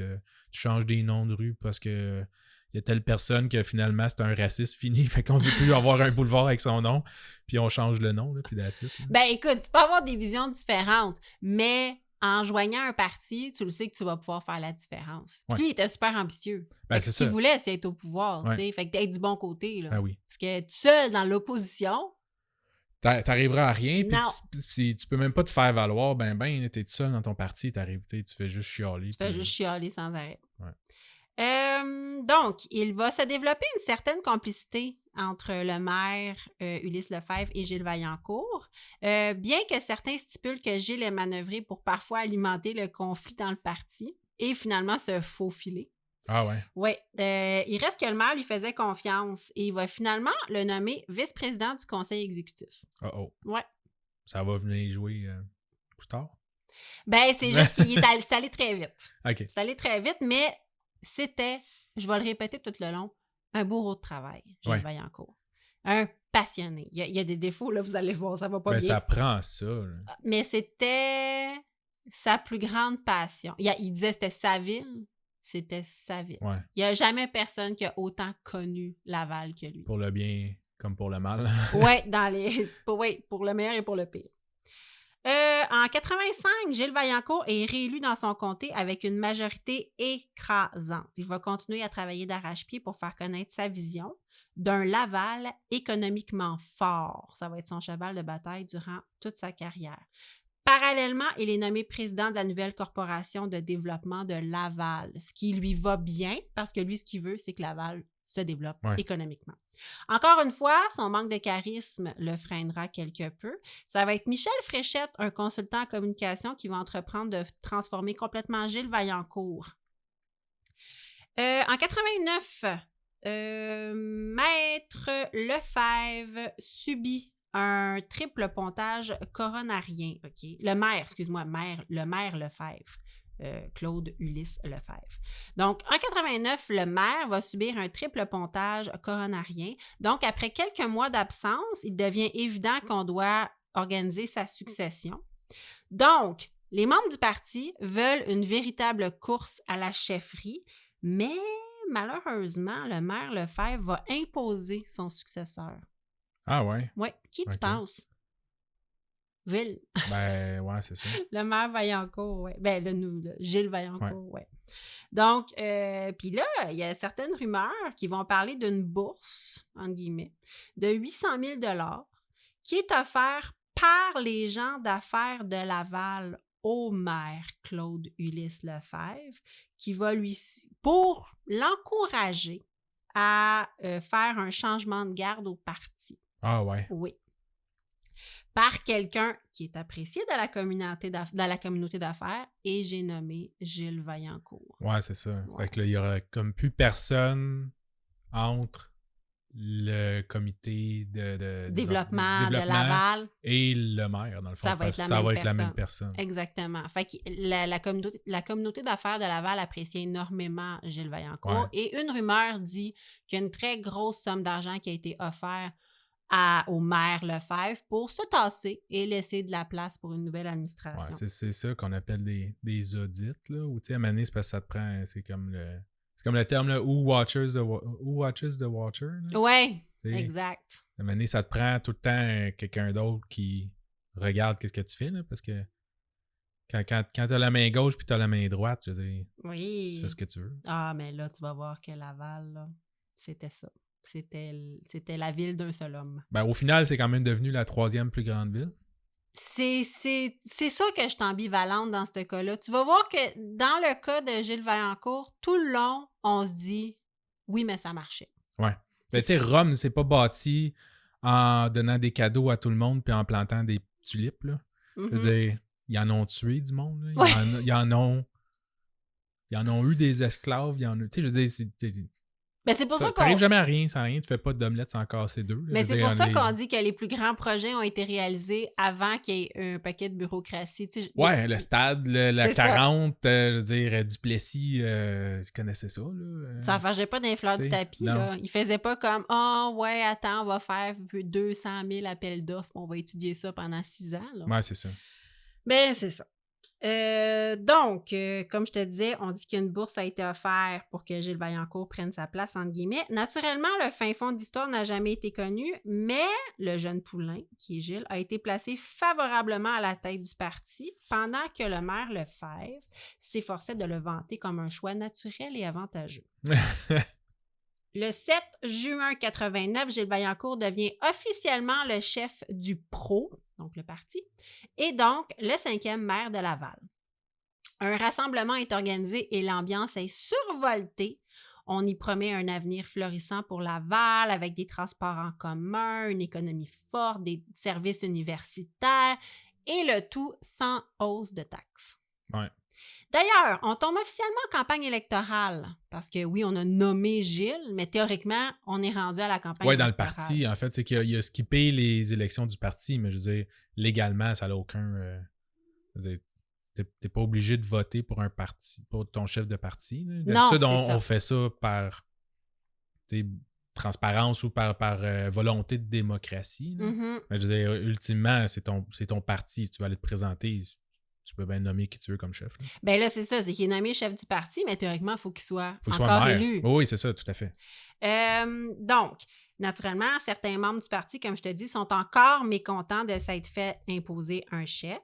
tu changes des noms de rues parce que il y a telle personne que finalement c'est un raciste fini, fait qu'on veut plus avoir un boulevard avec son nom, puis on change le nom, là, puis that's it, là. Ben écoute, tu peux avoir des visions différentes, mais en joignant un parti, tu le sais que tu vas pouvoir faire la différence. Puis lui, il était super ambitieux. Ben, ce qu'il voulait, c'est être au pouvoir, tu sais. Fait que d'être du bon côté, là. Ben oui. Parce que tout seul dans l'opposition... T'arriveras à rien, puis tu peux même pas te faire valoir, t'es tout seul dans ton parti, tu fais juste chialer. Tu fais juste chialer sans arrêt. Ouais. Donc, il va se développer une certaine complicité entre le maire Ulysse Lefebvre et Gilles Vaillancourt, bien que certains stipulent que Gilles ait manœuvré pour parfois alimenter le conflit dans le parti et finalement se faufiler. Ah ouais. Oui. Il reste que le maire lui faisait confiance et il va finalement le nommer vice-président du conseil exécutif. Oh. Ouais. Ça va venir jouer plus tard? Ben, c'est juste c'est allé très vite. OK. C'est allé très vite, mais c'était, je vais le répéter tout le long, un bourreau de travail, Gilles Vaillancourt. Un passionné. Il y a des défauts, là, vous allez voir, ça va pas Ben, bien. ça prend ça. Là. Mais c'était sa plus grande passion. Il disait que c'était sa ville, c'était sa ville. Ouais. Il n'y a jamais personne qui a autant connu Laval que lui. Pour le bien comme pour le mal. Oui, pour le meilleur et pour le pire. En 85, Gilles Vaillancourt est réélu dans son comté avec une majorité écrasante. Il va continuer à travailler d'arrache-pied pour faire connaître sa vision d'un Laval économiquement fort. Ça va être son cheval de bataille durant toute sa carrière. Parallèlement, il est nommé président de la nouvelle corporation de développement de Laval, ce qui lui va bien parce que lui, ce qu'il veut, c'est que Laval se développe économiquement. Encore une fois, son manque de charisme le freinera quelque peu. Ça va être Michel Fréchette, un consultant en communication, qui va entreprendre de transformer complètement Gilles Vaillancourt. En 89, Maître Lefebvre subit un triple pontage coronarien. Okay? Le maire Lefebvre. Claude Ulysse Lefebvre. Donc, en 89, le maire va subir un triple pontage coronarien. Donc, après quelques mois d'absence, il devient évident qu'on doit organiser sa succession. Donc, les membres du parti veulent une véritable course à la chefferie, mais malheureusement, le maire Lefebvre va imposer son successeur. Ah ouais? Oui. Qui tu penses? Ville. Ben, ouais, c'est ça. Le maire Vaillancourt, oui. Ben, Gilles Vaillancourt, oui. Donc, puis là, il y a certaines rumeurs qui vont parler d'une bourse, entre guillemets, de 800 000 $ qui est offerte par les gens d'affaires de Laval au maire Claude Ulysse Lefebvre, qui va pour l'encourager à faire un changement de garde au parti. Ah ouais? Oui. Par quelqu'un qui est apprécié dans la communauté d'affaires, et j'ai nommé Gilles Vaillancourt. Ouais, c'est ça. Ouais. Fait que là, il y aura comme plus personne entre le comité de développement de Laval et le maire, dans le fond. Ça va être la même personne. Exactement. Fait que la communauté d'affaires de Laval appréciait énormément Gilles Vaillancourt. Ouais. Et une rumeur dit qu'il y a une très grosse somme d'argent qui a été offerte au maire Lefebvre pour se tasser et laisser de la place pour une nouvelle administration. Ouais, c'est ça qu'on appelle des audits, là, où, tu sais, à un moment donné, c'est parce que ça te prend, c'est comme le terme, là, who watches the watcher. Oui, exact. À un moment donné, ça te prend tout le temps quelqu'un d'autre qui regarde qu'est-ce que tu fais, là, parce que quand t'as la main gauche puis t'as la main droite, je veux dire, tu fais ce que tu veux. Ah, mais là, tu vas voir que Laval, là, c'était ça. C'était la ville d'un seul homme. Ben, au final, c'est quand même devenu la 3e plus grande ville. C'est ça que je suis ambivalente dans ce cas-là. Tu vas voir que dans le cas de Gilles Vaillancourt, tout le long, on se dit oui, mais ça marchait. Ouais. Ben, tu sais, Rome ne s'est pas bâti en donnant des cadeaux à tout le monde puis en plantant des tulipes, là. Je veux dire, ils en ont tué du monde, là. Ils en ont eu des esclaves. Tu sais, je veux dire, ben c'est pour ça qu'on... T'arrives jamais à rien sans rien, tu fais pas d'omelette sans casser deux. Là. Mais c'est pour ça qu'on dit que les plus grands projets ont été réalisés avant qu'il y ait un paquet de bureaucratie. Ouais, le stade, la 40, je veux dire, Duplessis, tu connaissais ça, là. Ça ne faisait pas d'un fleur du tapis, là. Il faisait pas comme « Ah, ouais, attends, on va faire 200 000 appels d'offres, on va étudier ça pendant 6 ans. » Ouais, c'est ça. Ben, c'est ça. Donc, comme je te disais, on dit qu'une bourse a été offerte pour que Gilles Vaillancourt prenne sa place, entre guillemets. Naturellement, le fin fond de l'histoire n'a jamais été connu, mais le jeune poulain, qui est Gilles, a été placé favorablement à la tête du parti, pendant que le maire Lefebvre s'efforçait de le vanter comme un choix naturel et avantageux. Le 7 juin 89, Gilles Vaillancourt devient officiellement le chef du PRO, donc le parti, et donc le 5e maire de Laval. Un rassemblement est organisé et l'ambiance est survoltée. On y promet un avenir florissant pour Laval avec des transports en commun, une économie forte, des services universitaires et le tout sans hausse de taxes. Ouais. D'ailleurs, on tombe officiellement en campagne électorale parce que oui, on a nommé Gilles, mais théoriquement, on est rendu à la campagne Ouais, dans le électorale. parti, en fait, c'est qu'il a skippé les élections du parti, mais je veux dire, légalement, ça n'a aucun... je veux dire, t'es pas obligé de voter pour un parti, pour ton chef de parti. Là. Non, D'habitude, c'est ça. on fait ça par transparence ou par volonté de démocratie. Là. Mhm. Mais je veux dire, ultimement, c'est ton parti. Si tu veux aller te présenter, tu peux bien nommer qui tu veux comme chef. Là. Ben là, c'est ça, c'est qu'il est nommé chef du parti, mais théoriquement, il faut qu'il soit Faut qu'il soit encore maire. élu. Oui, c'est ça, tout à fait. Donc, naturellement, certains membres du parti, comme je te dis, sont encore mécontents de s'être fait imposer un chef.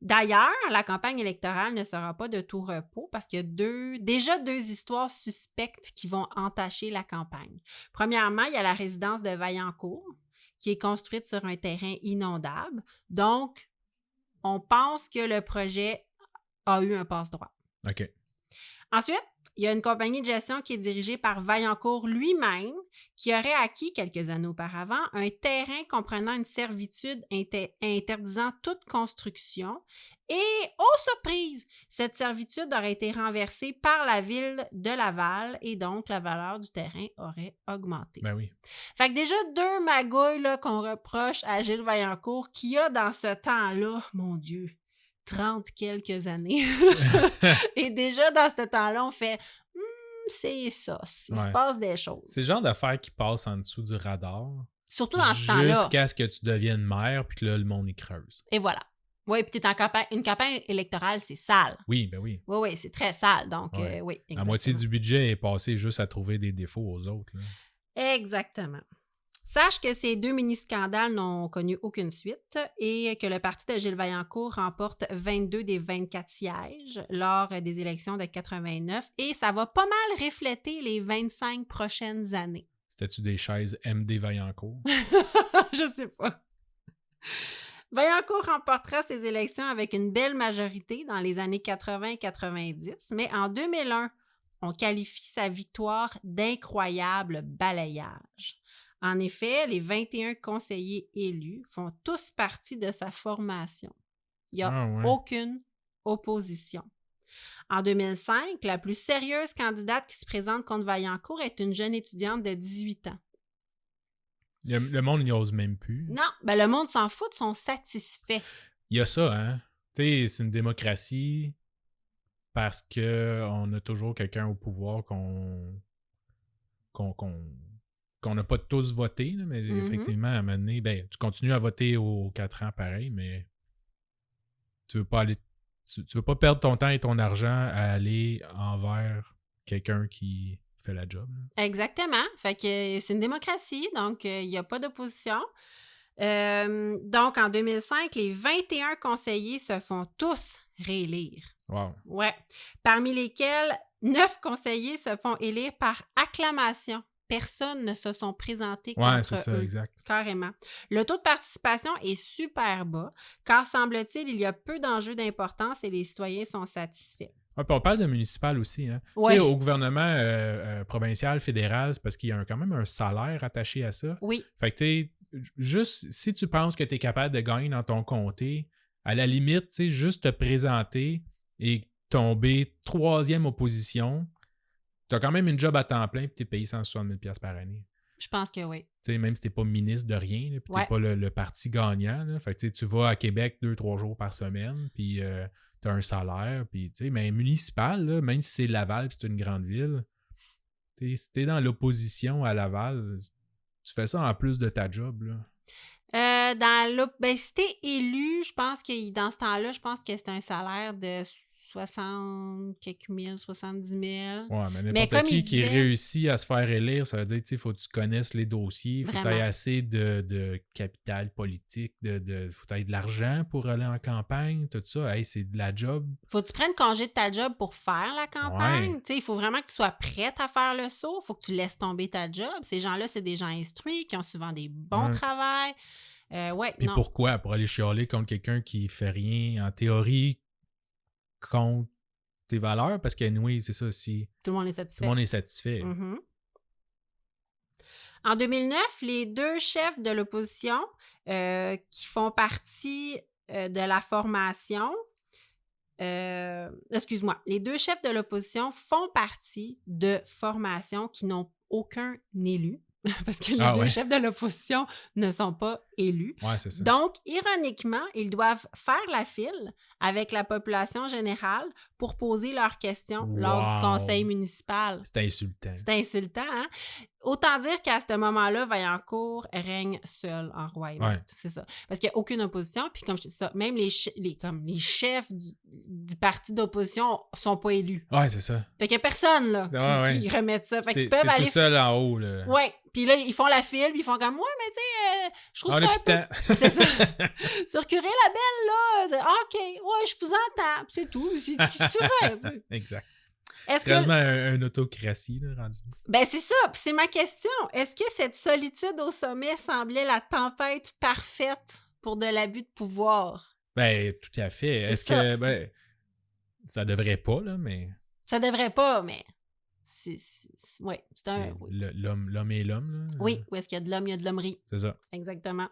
D'ailleurs, la campagne électorale ne sera pas de tout repos parce qu'il y a déjà deux histoires suspectes qui vont entacher la campagne. Premièrement, il y a la résidence de Vaillancourt qui est construite sur un terrain inondable. Donc, on pense que le projet a eu un passe-droit. OK. Ensuite, il y a une compagnie de gestion qui est dirigée par Vaillancourt lui-même, qui aurait acquis quelques années auparavant un terrain comprenant une servitude interdisant toute construction. Et, oh surprise, cette servitude aurait été renversée par la ville de Laval et donc la valeur du terrain aurait augmenté. Ben oui. Fait que déjà deux magouilles là, qu'on reproche à Gilles Vaillancourt qui a dans ce temps-là, mon Dieu, 30 quelques années. Et déjà, dans ce temps-là, on fait c'est ça, il se passe des choses. C'est le genre d'affaires qui passent en dessous du radar. Surtout dans ce temps-là. Jusqu'à ce que tu deviennes maire, puis que là, le monde y creuse. Et voilà. Oui, puis tu es en campagne. Une campagne électorale, c'est sale. Oui, ben oui. Oui, oui, c'est très sale. Donc, Ouais. oui, exactement. La moitié du budget est passé juste à trouver des défauts aux autres. Là. Exactement. Sache que ces deux mini-scandales n'ont connu aucune suite et que le parti de Gilles Vaillancourt remporte 22 des 24 sièges lors des élections de 89 et ça va pas mal refléter les 25 prochaines années. C'était-tu des chaises MD Vaillancourt? Je sais pas. Vaillancourt remportera ces élections avec une belle majorité dans les années 80 et 90, mais en 2001, on qualifie sa victoire d'incroyable balayage. En effet, les 21 conseillers élus font tous partie de sa formation. Il n'y a aucune opposition. En 2005, la plus sérieuse candidate qui se présente contre Vaillancourt est une jeune étudiante de 18 ans. Le monde n'y ose même plus. Non, ben le monde s'en fout, sont satisfaits. Il y a ça, hein? Tu sais, c'est une démocratie parce qu'on a toujours quelqu'un au pouvoir qu'on n'a pas tous voté, là, mais effectivement, à un moment donné, ben, tu continues à voter aux 4 ans pareil, mais tu veux pas aller. Tu veux pas perdre ton temps et ton argent à aller envers quelqu'un qui fait la job. Là. Exactement. Fait que c'est une démocratie, donc il n'y a pas d'opposition. Donc, en 2005, les 21 conseillers se font tous réélire. Wow. Ouais. Parmi lesquels 9 conseillers se font élire par acclamation. Personne ne se sont présentés contre c'est ça, eux. exact. Carrément. Le taux de participation est super bas, car semble-t-il, il y a peu d'enjeux d'importance et les citoyens sont satisfaits. Ouais, puis on parle de municipal aussi. Hein. Ouais. Au gouvernement provincial, fédéral, c'est parce qu'il y a quand même un salaire attaché à ça. Oui. Fait que tu sais, juste si tu penses que tu es capable de gagner dans ton comté, à la limite, tu sais, juste te présenter et tomber 3e opposition, tu as quand même une job à temps plein et tu es payé 160 000 $ par année. Je pense que oui. Tu sais, même si tu n'es pas ministre de rien, puis tu n'es pas le parti gagnant. Là, fait que tu vas à Québec 2-3 jours par semaine, puis tu as un salaire. Puis, mais municipal, là, même si c'est Laval puis c'est une grande ville, si tu es dans l'opposition à Laval, tu fais ça en plus de ta job. Là. Si t'es élu, je pense que dans ce temps-là, je pense que c'est un salaire de 60 quelques mille, 70 000. Ouais, mais n'importe qui réussit à se faire élire, ça veut dire qu'il faut que tu connaisses les dossiers, il faut que tu aies assez de capital politique, faut que tu aies de l'argent pour aller en campagne, tout ça. Hey, c'est de la job. Faut que tu prennes congé de ta job pour faire la campagne. Ouais. Il faut vraiment que tu sois prête à faire le saut. Il faut que tu laisses tomber ta job. Ces gens-là, c'est des gens instruits qui ont souvent des bons travails. Puis pourquoi? Pour aller chialer contre quelqu'un qui fait rien, en théorie, contre tes valeurs, parce qu'anyway, c'est ça aussi. Tout le monde est satisfait. Tout le monde est satisfait. Mm-hmm. En 2009, les deux chefs de l'opposition qui font partie de la formation excuse-moi, les 2 chefs de l'opposition font partie de formations qui n'ont aucun élu, parce que les Ah 2 ouais? chefs de l'opposition ne sont pas élus. Ouais, c'est ça. Donc, ironiquement, ils doivent faire la file avec la population générale pour poser leurs questions lors du conseil Wow! municipal. C'est insultant. C'est insultant, hein? Autant dire qu'à ce moment-là, Vaillancourt règne seul en roi et Ouais. maître. C'est ça. Parce qu'il n'y a aucune opposition. Puis comme je dis ça, même les chefs du parti d'opposition sont pas élus. Ouais, c'est ça. Fait qu'il n'y a personne là, Ouais, qui remettent ça. Fait qu'ils T'es peuvent aller... tout seul en haut, là. Ouais. Puis là, ils font la file, puis ils font comme, ouais, mais tu sais, je trouve On ça a un plus de peu... temps. C'est ça. Sur Curé-Labelle, là, c'est OK, ouais, je vous entends. Puis c'est tout. Qu'est-ce que tu fais? Tu sais. Exact. Est-ce C'est que... quasiment un autocratie, là, rendu. Ben c'est ça, puis c'est ma question. Est-ce que cette solitude au sommet semblait la tempête parfaite pour de l'abus de pouvoir? Ben, tout à fait. C'est Est-ce ça. que, ben, ça devrait pas, là, mais Ça devrait pas, mais ouais, c'est un... Oui. l'homme est l'homme, là. Oui, où est-ce qu'il y a de l'homme, il y a de l'hommerie. C'est ça. Exactement.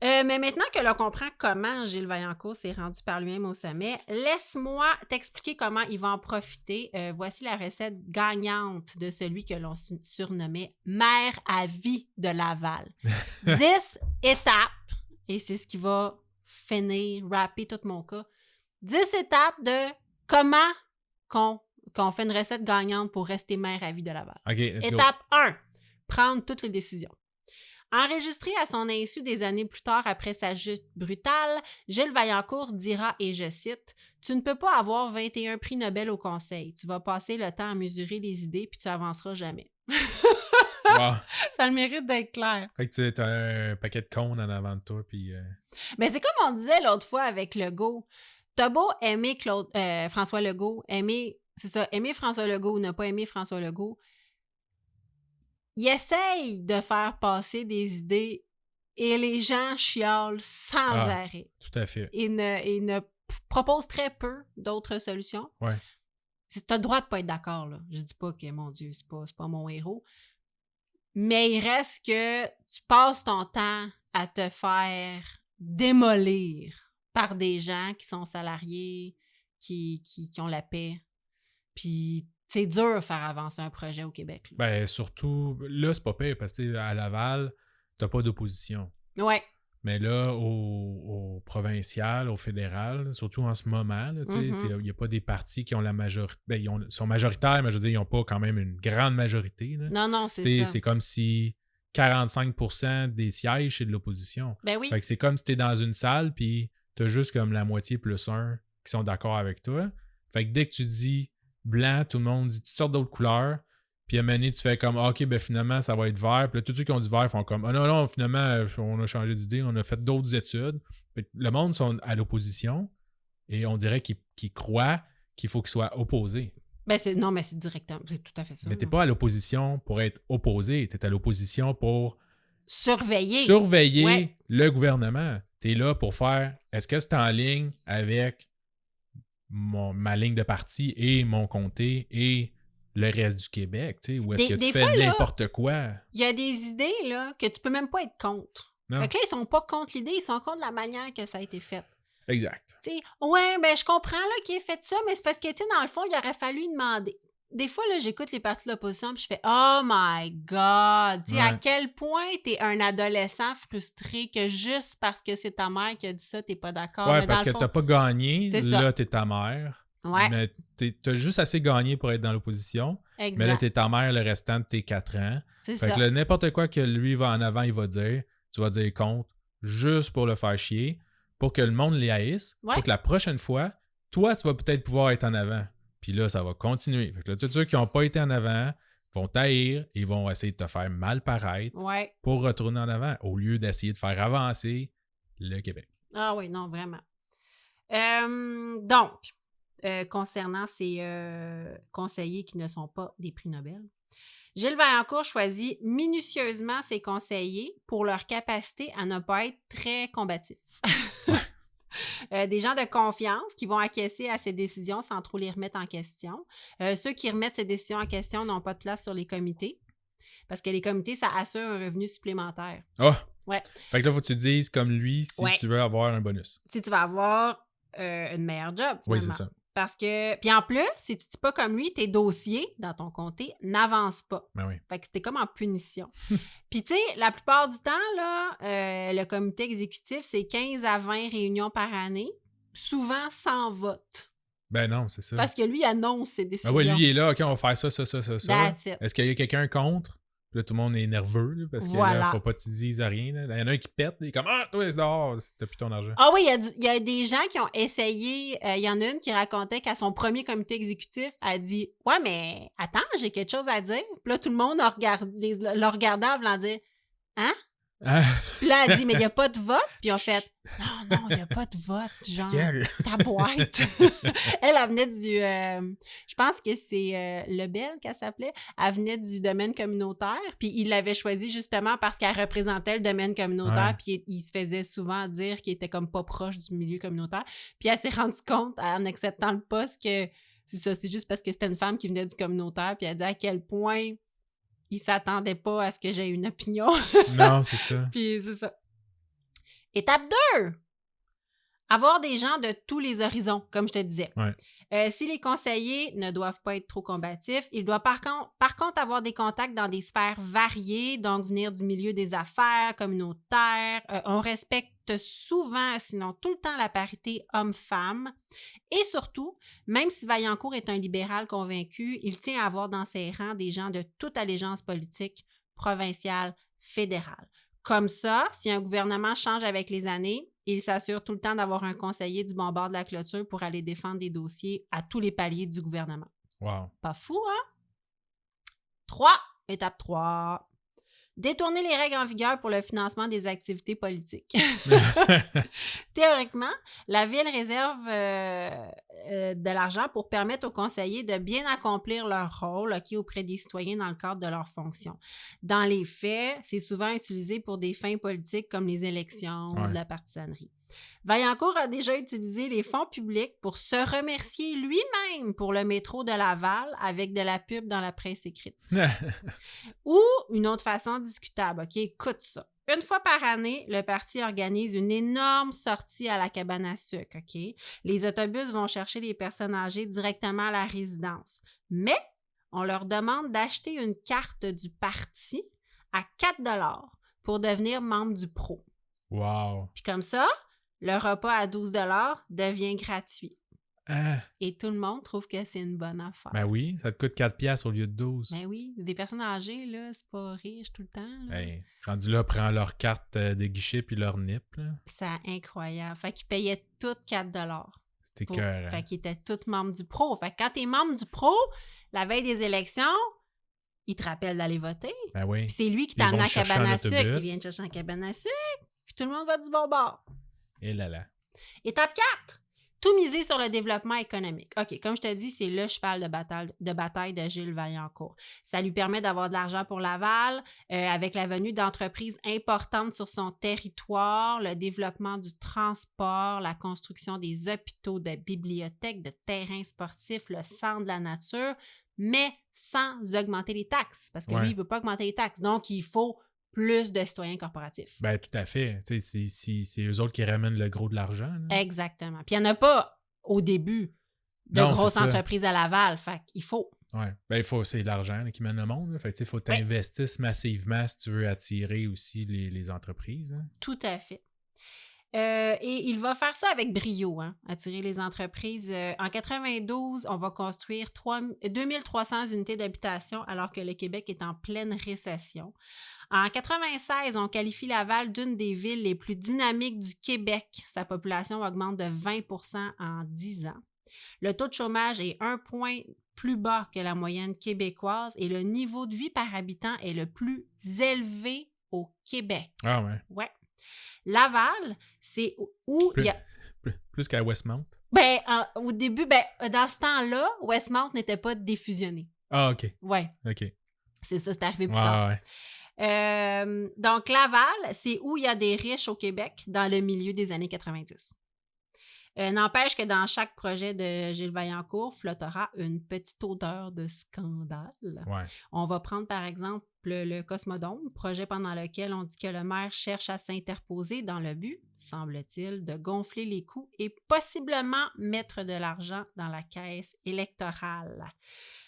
Mais maintenant que l'on comprend comment Gilles Vaillancourt s'est rendu par lui-même au sommet, laisse-moi t'expliquer comment il va en profiter. Voici la recette gagnante de celui que l'on surnommait maire à vie de Laval. 10 étapes, et c'est ce qui va finir, rapper tout mon cas. 10 étapes de comment qu'on fait une recette gagnante pour rester maire à vie de Laval. OK, let's go. Étape 1, prendre toutes les décisions. Enregistré à son insu des années plus tard après sa chute brutale, Gilles Vaillancourt dira, et je cite, « Tu ne peux pas avoir 21 prix Nobel au Conseil. Tu vas passer le temps à mesurer les idées puis tu avanceras jamais. » Wow. Ça a le mérite d'être clair. Fait que tu as un paquet de cônes en avant de toi, puis... Mais c'est comme on disait l'autre fois avec Legault. T'as beau aimer François Legault, aimer François Legault ou ne pas aimer François Legault, il essaye de faire passer des idées et les gens chiolent sans arrêt. Tout à fait. Et ne proposent très peu d'autres solutions. Ouais. T'as le droit de pas être d'accord, là. Je dis pas que, mon Dieu, c'est pas mon héros. Mais il reste que tu passes ton temps à te faire démolir par des gens qui sont salariés, qui ont la paix. Puis c'est dur de faire avancer un projet au Québec. Là. Ben, surtout, là, c'est pas pire, parce que à Laval, t'as pas d'opposition. Ouais. Mais là, au provincial, au fédéral, surtout en ce moment, il n'y a pas des partis qui ont la majorité. Ben, ils sont majoritaires, mais je veux dire, ils n'ont pas quand même une grande majorité. Là. Non, c'est ça. C'est comme si 45% des sièges, c'est de l'opposition. Ben oui. Fait que c'est comme si t'es dans une salle, puis t'as juste comme la moitié plus un qui sont d'accord avec toi. Fait que dès que tu dis blanc, tout le monde dit toutes sortes d'autres couleurs. Puis à un moment donné, tu fais comme OK, ben finalement, ça va être vert. Puis là, tous ceux qui ont dit vert font comme Ah non, finalement, on a changé d'idée, on a fait d'autres études. Puis le monde sont à l'opposition et on dirait qu'ils croient qu'il faut qu'ils soient opposés. Ben mais c'est directement, c'est tout à fait ça. Mais t'es pas à l'opposition pour être opposé, t'es à l'opposition pour surveiller ouais. Le gouvernement. T'es là pour faire est-ce que c'est en ligne avec ma ligne de parti et mon comté et le reste du Québec, tu sais, ou est-ce que tu fais n'importe quoi? Il y a des idées là, que tu peux même pas être contre. Non. Fait que là, ils sont pas contre l'idée, ils sont contre la manière que ça a été fait. Exact. Tu sais, ouais, ben je comprends là qu'il ait fait ça, mais c'est parce que, tu sais, dans le fond, il aurait fallu demander. Des fois, là, j'écoute les partis de l'opposition puis je fais « Oh my God! » Tu sais, à quel point t'es un adolescent frustré que juste parce que c'est ta mère qui a dit ça, t'es pas d'accord. Ouais, mais parce que t'as pas gagné, là, t'es ta mère. Ouais. Mais t'as juste assez gagné pour être dans l'opposition. Exact. Mais là, t'es ta mère le restant de tes 4 ans. C'est fait ça. que là, n'importe quoi que lui va en avant, il va dire, tu vas dire contre, juste pour le faire chier, pour que le monde les haïsse, pour que la prochaine fois, toi, tu vas peut-être pouvoir être en avant. Puis là, ça va continuer. Fait que là, tous ceux qui n'ont pas été en avant vont t'haïr, ils vont essayer de te faire mal paraître pour retourner en avant, au lieu d'essayer de faire avancer le Québec. Ah oui, non, vraiment. Donc, concernant ces conseillers qui ne sont pas des prix Nobel, Gilles Vaillancourt choisit minutieusement ses conseillers pour leur capacité à ne pas être très combatifs. Des gens de confiance qui vont acquiescer à ses décisions sans trop les remettre en question. Ceux qui remettent ces décisions en question n'ont pas de place sur les comités parce que les comités, ça assure un revenu supplémentaire. Oh! Ouais. Fait que là, faut que tu dises comme lui si tu veux avoir un bonus. Si tu vas avoir une meilleure job, Oui, finalement. c'est ça. Parce que... Puis en plus, si tu dis pas comme lui, tes dossiers dans ton comté n'avancent pas. Ben oui. Fait que c'était comme en punition. Puis tu sais, la plupart du temps, là, le comité exécutif, c'est 15 à 20 réunions par année, souvent sans vote. Ben non, c'est ça. Parce que lui, il annonce ses Ben décisions. oui, lui, il est là, OK, on va faire ça. That's it. Est-ce qu'il y a quelqu'un contre? Puis là, tout le monde est nerveux, là, parce que Voilà. là, faut pas que tu dises rien. Là. Il y en a un qui pète, là, il est comme « Ah, toi, c'est dehors, t'as plus ton argent. » Ah oui, il y a des gens qui ont essayé. Il y en a une qui racontait qu'à son premier comité exécutif, elle a dit « Ouais, mais attends, j'ai quelque chose à dire. » Puis là, tout le monde le regardait en voulant dire « Hein? » Ah, Puis là, elle dit « Mais il n'y a pas de vote. » Puis on fait « Non, il n'y a pas de vote. Genre, gueule. ta boîte. » Elle venait du... je pense que c'est Lebel qu'elle s'appelait. Elle venait du domaine communautaire. Puis il l'avait choisi justement parce qu'elle représentait le domaine communautaire. Ouais. Puis il se faisait souvent dire qu'il était comme pas proche du milieu communautaire. Puis elle s'est rendue compte en acceptant le poste que c'est ça, c'est juste parce que c'était une femme qui venait du communautaire. Puis elle dit à quel point il s'attendait pas à ce que j'aie une opinion. Non, c'est ça. Puis c'est ça. Étape 2. Avoir des gens de tous les horizons, comme je te disais. Ouais. Si les conseillers ne doivent pas être trop combatifs, ils doivent par contre avoir des contacts dans des sphères variées, donc venir du milieu des affaires, communautaires. On respecte souvent, sinon tout le temps, la parité homme-femme. Et surtout, même si Vaillancourt est un libéral convaincu, il tient à avoir dans ses rangs des gens de toute allégeance politique, provinciale, fédérale. Comme ça, si un gouvernement change avec les années, il s'assure tout le temps d'avoir un conseiller du bon bord de la clôture pour aller défendre des dossiers à tous les paliers du gouvernement. Wow. Pas fou, hein? 3. Étape 3. Détourner les règles en vigueur pour le financement des activités politiques. Théoriquement, la Ville réserve de l'argent pour permettre aux conseillers de bien accomplir leur rôle auprès des citoyens dans le cadre de leurs fonctions. Dans les faits, c'est souvent utilisé pour des fins politiques comme les élections ou de la partisanerie. Vaillancourt a déjà utilisé les fonds publics pour se remercier lui-même pour le métro de Laval avec de la pub dans la presse écrite. Ou une autre façon discutable, OK? Écoute ça. Une fois par année, le parti organise une énorme sortie à la cabane à sucre, OK? Les autobus vont chercher les personnes âgées directement à la résidence. Mais on leur demande d'acheter une carte du parti à 4 $ pour devenir membre du pro. Wow. Puis comme ça, le repas à 12 $ devient gratuit. Et tout le monde trouve que c'est une bonne affaire. Ben oui, ça te coûte 4$ au lieu de 12. Ben oui, des personnes âgées, là, c'est pas riche tout le temps. Là. Hey, rendu là, prends leur carte de guichet puis leur nip. Là. C'est incroyable. Fait qu'ils payaient tous 4 $. C'était écœurant. Fait qu'ils étaient tous membres du pro. Fait que quand t'es membre du pro, la veille des élections, il te rappelle d'aller voter. Ben oui. Puis c'est lui qui Ils vont t'amène à la te chercher cabane en à sucre. autobus. Il vient te chercher en cabane à sucre. Puis tout le monde va du bon bord. Et là là. Étape 4. Tout miser sur le développement économique. OK, comme je te dis, c'est le cheval de bataille de Gilles Vaillancourt. Ça lui permet d'avoir de l'argent pour Laval, avec la venue d'entreprises importantes sur son territoire, le développement du transport, la construction des hôpitaux, de bibliothèques, de terrains sportifs, le centre de la nature, mais sans augmenter les taxes, parce que lui, il ne veut pas augmenter les taxes. Donc, il faut plus de citoyens corporatifs. Ben, tout à fait. Tu sais, c'est eux autres qui ramènent le gros de l'argent. Là. Exactement. Puis il n'y en a pas au début de Non, grosses c'est ça. entreprises à Laval. Fait qu'il faut. Ouais. Ben, c'est l'argent là, qui mène le monde. Là. Fait que, il faut que tu investisses massivement si tu veux attirer aussi les entreprises. Hein. Tout à fait. Et il va faire ça avec brio, hein, attirer les entreprises. En 92, on va construire 2300 unités d'habitation alors que le Québec est en pleine récession. En 96, on qualifie Laval d'une des villes les plus dynamiques du Québec. Sa population augmente de 20% en 10 ans. Le taux de chômage est 1 point plus bas que la moyenne québécoise et le niveau de vie par habitant est le plus élevé au Québec. Ah ouais. Ouais. Laval, c'est où il y a... Plus qu'à Westmount. Ben, au début, dans ce temps-là, Westmount n'était pas défusionné. Ah, OK. Ouais. OK. C'est ça, c'est arrivé plus tard. Ouais. Donc, Laval, c'est où il y a des riches au Québec dans le milieu des années 90. N'empêche que dans chaque projet de Gilles Vaillancourt flottera une petite odeur de scandale. Ouais. On va prendre, par exemple, le Cosmodome, projet pendant lequel on dit que le maire cherche à s'interposer dans le but, semble-t-il, de gonfler les coûts et possiblement mettre de l'argent dans la caisse électorale.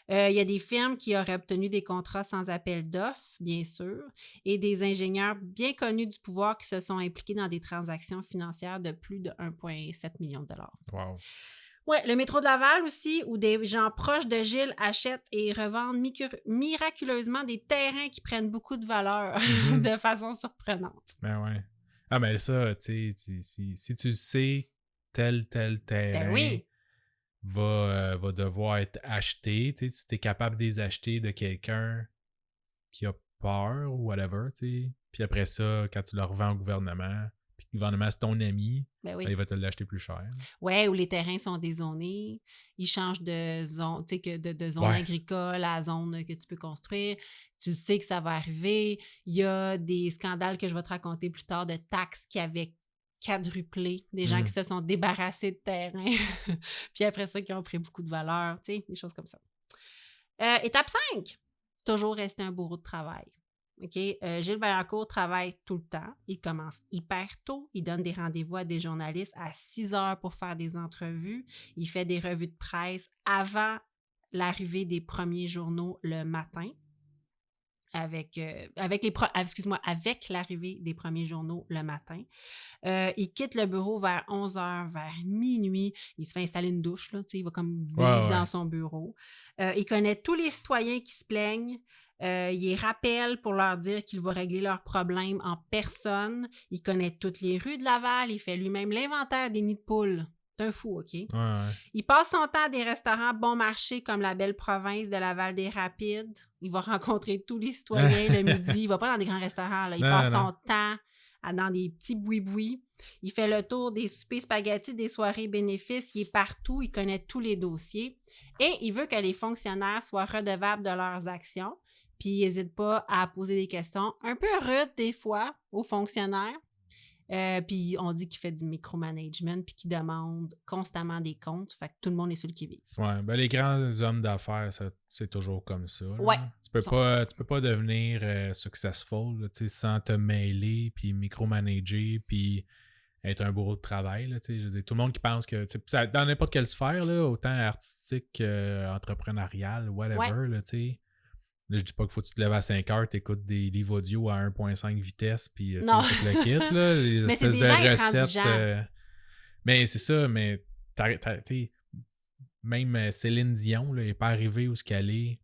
Il y a des firmes qui auraient obtenu des contrats sans appel d'offres, bien sûr, et des ingénieurs bien connus du pouvoir qui se sont impliqués dans des transactions financières de plus de 1,7 million de dollars. Wow. Oui, le métro de Laval aussi, où des gens proches de Gilles achètent et revendent miraculeusement des terrains qui prennent beaucoup de valeur de façon surprenante. Ben ouais. Ah, mais ça, tu sais, si tu sais tel terrain oui. va devoir être acheté, tu sais, si t'es capable de les acheter de quelqu'un qui a peur ou whatever, tu sais, puis après ça, quand tu le revends au gouvernement, puis le gouvernement, c'est ton ami, Ben oui. il va te l'acheter plus cher. Oui, où les terrains sont dézonés, ils changent de zone, tu sais, de zone agricole à zone que tu peux construire. Tu sais que ça va arriver. Il y a des scandales que je vais te raconter plus tard de taxes qui avaient quadruplé, des gens qui se sont débarrassés de terrain, puis après ça, qui ont pris beaucoup de valeur, tu sais, des choses comme ça. Étape 5, toujours rester un bourreau de travail. OK? Gilles Vaillancourt travaille tout le temps. Il commence hyper tôt. Il donne des rendez-vous à des journalistes à 6 heures pour faire des entrevues. Il fait des revues de presse avant l'arrivée des premiers journaux le matin. Avec l'arrivée des premiers journaux le matin. Il quitte le bureau vers 11 heures, vers minuit. Il se fait installer une douche, là, il va comme vivre dans son bureau. Il connaît tous les citoyens qui se plaignent. Il les rappelle pour leur dire qu'il va régler leurs problèmes en personne. Il connaît toutes les rues de Laval. Il fait lui-même l'inventaire des nids de poules. C'est un fou, OK? Il passe son temps à des restaurants bon marché comme la belle province de Laval-des-Rapides. Il va rencontrer tous les citoyens le midi. Il va pas dans des grands restaurants, là. Il passe son temps dans des petits boui-boui. Il fait le tour des soupers spaghettis, des soirées bénéfices. Il est partout. Il connaît tous les dossiers. Et il veut que les fonctionnaires soient redevables de leurs actions. Puis il n'hésite pas à poser des questions un peu rudes des fois aux fonctionnaires. Puis on dit qu'il fait du micromanagement puis qu'il demande constamment des comptes. Fait que tout le monde est sur le qui-vive. Ouais, ben les grands hommes d'affaires, c'est toujours comme ça. Là. Ouais. Tu peux pas devenir successful là, sans te mêler puis micromanager puis être un bourreau de travail. Là, je veux dire, tout le monde qui pense que dans n'importe quelle sphère, là, autant artistique, entrepreneuriale, whatever, là, tu sais. Là, je dis pas qu'il faut que tu te lèves à 5 heures, t'écoutes des livres audio à 1.5 vitesse, puis tu le quittes, là. Les mais espèces c'est des gens de recettes. intransigeants. Mais c'est ça, mais même Céline Dion n'est pas arrivée où ce qu'elle est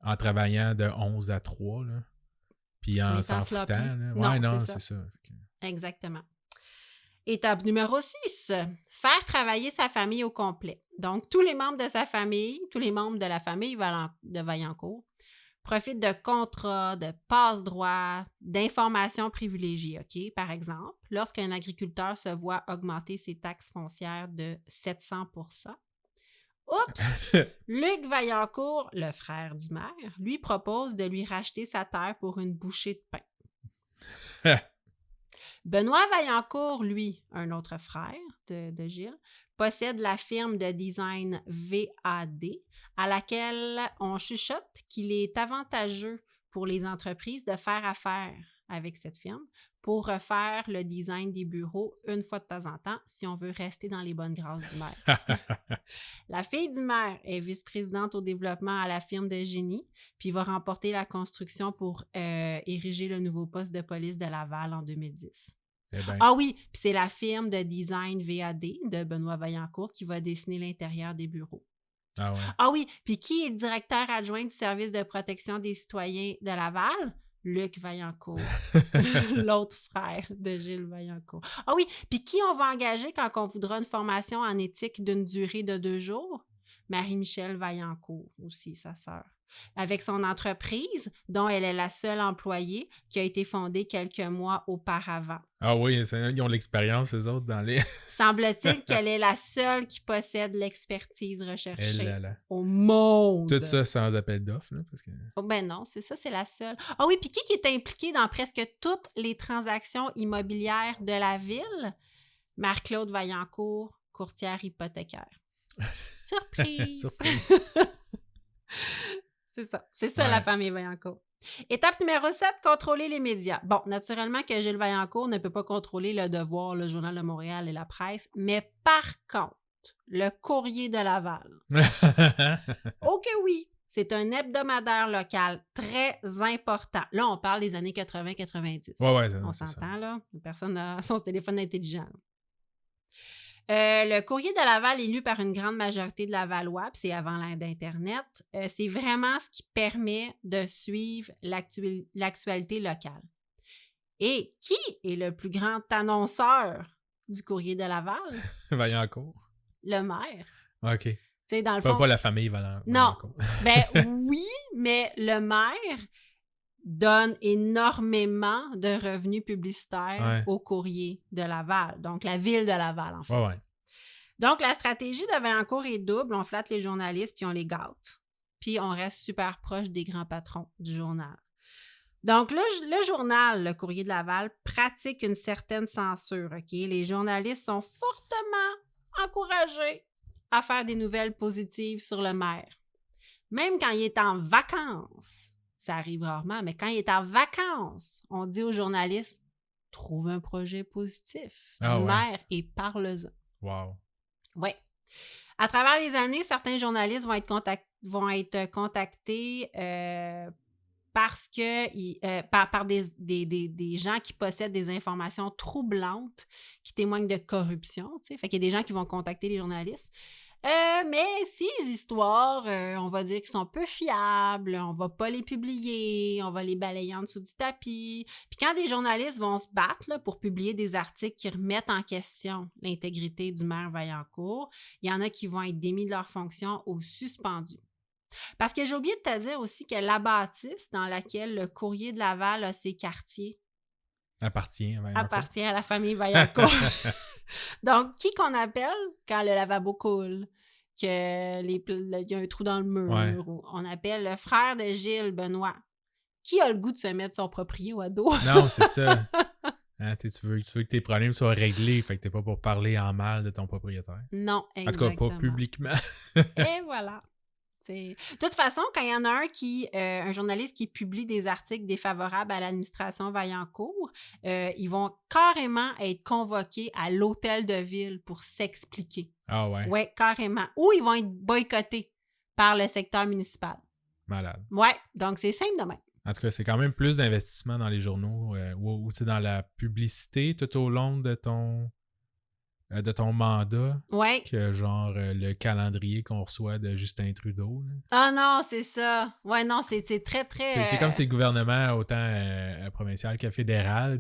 en travaillant de 11 à 3, là. Puis en s'en foutant. Là. Non, c'est ça. Exactement. Étape numéro 6, faire travailler sa famille au complet. Donc, tous les membres de sa famille, tous les membres de la famille de Vaillancourt profitent de contrats, de passe-droits, d'informations privilégiées. OK? Par exemple, lorsqu'un agriculteur se voit augmenter ses taxes foncières de 700 %, oups! Luc Vaillancourt, le frère du maire, lui propose de lui racheter sa terre pour une bouchée de pain. Benoît Vaillancourt, lui, un autre frère de Gilles, possède la firme de design VAD, à laquelle on chuchote qu'il est avantageux pour les entreprises de faire affaire avec cette firme pour refaire le design des bureaux une fois de temps en temps si on veut rester dans les bonnes grâces du maire. La fille du maire est vice-présidente au développement à la firme de génie, puis va remporter la construction pour ériger le nouveau poste de police de Laval en 2010. Ah oui, puis c'est la firme de design VAD de Benoît Vaillancourt qui va dessiner l'intérieur des bureaux. Ah ouais. Ah oui, puis qui est le directeur adjoint du service de protection des citoyens de Laval? Luc Vaillancourt, l'autre frère de Gilles Vaillancourt. Ah oui, puis qui on va engager quand on voudra une formation en éthique d'une durée de 2 jours? Marie-Michel Vaillancourt, aussi sa sœur. Avec son entreprise, dont elle est la seule employée, qui a été fondée quelques mois auparavant. Ah oui, ils ont l'expérience, eux autres, dans les... Semble-t-il qu'elle est la seule qui possède l'expertise recherchée au monde. Tout ça sans appel d'offres, là, parce que... Oh, ben non, c'est ça, c'est la seule. Ah oui, puis qui est impliqué dans presque toutes les transactions immobilières de la ville? Marc-Claude Vaillancourt, courtière hypothécaire. Surprise! Surprise! C'est ça. C'est ça, la famille Vaillancourt. Étape numéro 7, contrôler les médias. Bon, naturellement que Gilles Vaillancourt ne peut pas contrôler Le Devoir, le Journal de Montréal et la presse, mais par contre, le Courrier de Laval. Ok, oui, c'est un hebdomadaire local très important. Là, on parle des années 80-90. On s'entend, là. Personne n'a son téléphone intelligent. Le Courrier de Laval est lu par une grande majorité de Lavallois, puis c'est avant l'ère d'Internet. C'est vraiment ce qui permet de suivre l'actualité locale. Et qui est le plus grand annonceur du Courrier de Laval? Vaillancourt. Le maire. OK. T'sais, dans le fond, pas la famille Vaillancourt. Non. Ben oui, mais le maire donne énormément de revenus publicitaires au Courrier de Laval. Donc, la ville de Laval, en fait. Ouais. Donc, la stratégie de Vaillancourt est double. On flatte les journalistes, puis on les gâte. Puis, on reste super proche des grands patrons du journal. Donc, le journal, le Courrier de Laval, pratique une certaine censure. OK? Les journalistes sont fortement encouragés à faire des nouvelles positives sur le maire. Même quand il est en vacances. Ça arrive rarement, mais quand il est en vacances, on dit aux journalistes « Trouve un projet positif du maire et parle-en. » Wow. Oui. À travers les années, certains journalistes vont être contactés parce que par des gens qui possèdent des informations troublantes qui témoignent de corruption. Fait qu'il y a des gens qui vont contacter les journalistes. Mais ces histoires, on va dire qu'ils sont peu fiables, on va pas les publier, on va les balayer en dessous du tapis. Puis quand des journalistes vont se battre là, pour publier des articles qui remettent en question l'intégrité du maire Vaillancourt, il y en a qui vont être démis de leur fonction ou suspendus. Parce que j'ai oublié de te dire aussi que la bâtisse dans laquelle le Courrier de Laval a ses quartiers appartient à la famille Vaillancourt. Donc, qui qu'on appelle quand le lavabo coule, qu'il y a un trou dans le mur, ou on appelle le frère de Gilles, Benoît. Qui a le goût de se mettre son proprio à dos? Non, c'est ça. Hein, tu veux que tes problèmes soient réglés, fait que t'es pas pour parler en mal de ton propriétaire. Non, exactement. En tout cas, pas publiquement. Et voilà. De toute façon, quand il y en a un journaliste qui publie des articles défavorables à l'administration Vaillancourt, ils vont carrément être convoqués à l'hôtel de ville pour s'expliquer. Ah ouais? Oui, carrément. Ou ils vont être boycottés par le secteur municipal. Malade. Oui, donc c'est simple de même. En tout cas, c'est quand même plus d'investissement dans les journaux ou dans la publicité tout au long de ton mandat que genre le calendrier qu'on reçoit de Justin Trudeau. Là. Ah non, c'est ça. Ouais, non, c'est très, très... C'est comme si le gouvernement, autant provincial que fédéral,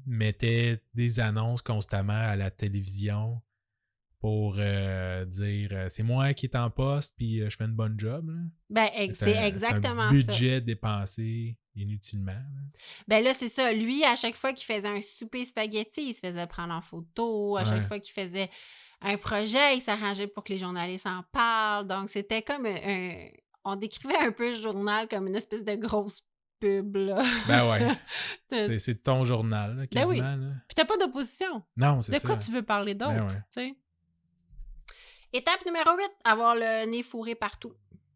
mettait des annonces constamment à la télévision pour dire c'est moi qui est en poste puis je fais une bonne job. Là. Ben, c'est exactement ça. Un budget dépensé inutilement. Là. Ben là, c'est ça. Lui, à chaque fois qu'il faisait un souper spaghetti, il se faisait prendre en photo. À chaque fois qu'il faisait un projet, il s'arrangeait pour que les journalistes en parlent. Donc, c'était comme on décrivait un peu le journal comme une espèce de grosse pub, là. Ben ouais. c'est ton journal, là, quasiment. Ben oui. Là. Puis t'as pas d'opposition. Non, c'est ça. De quoi tu veux parler d'autre, ben ouais. tu sais? Étape numéro 8, avoir le nez fourré partout.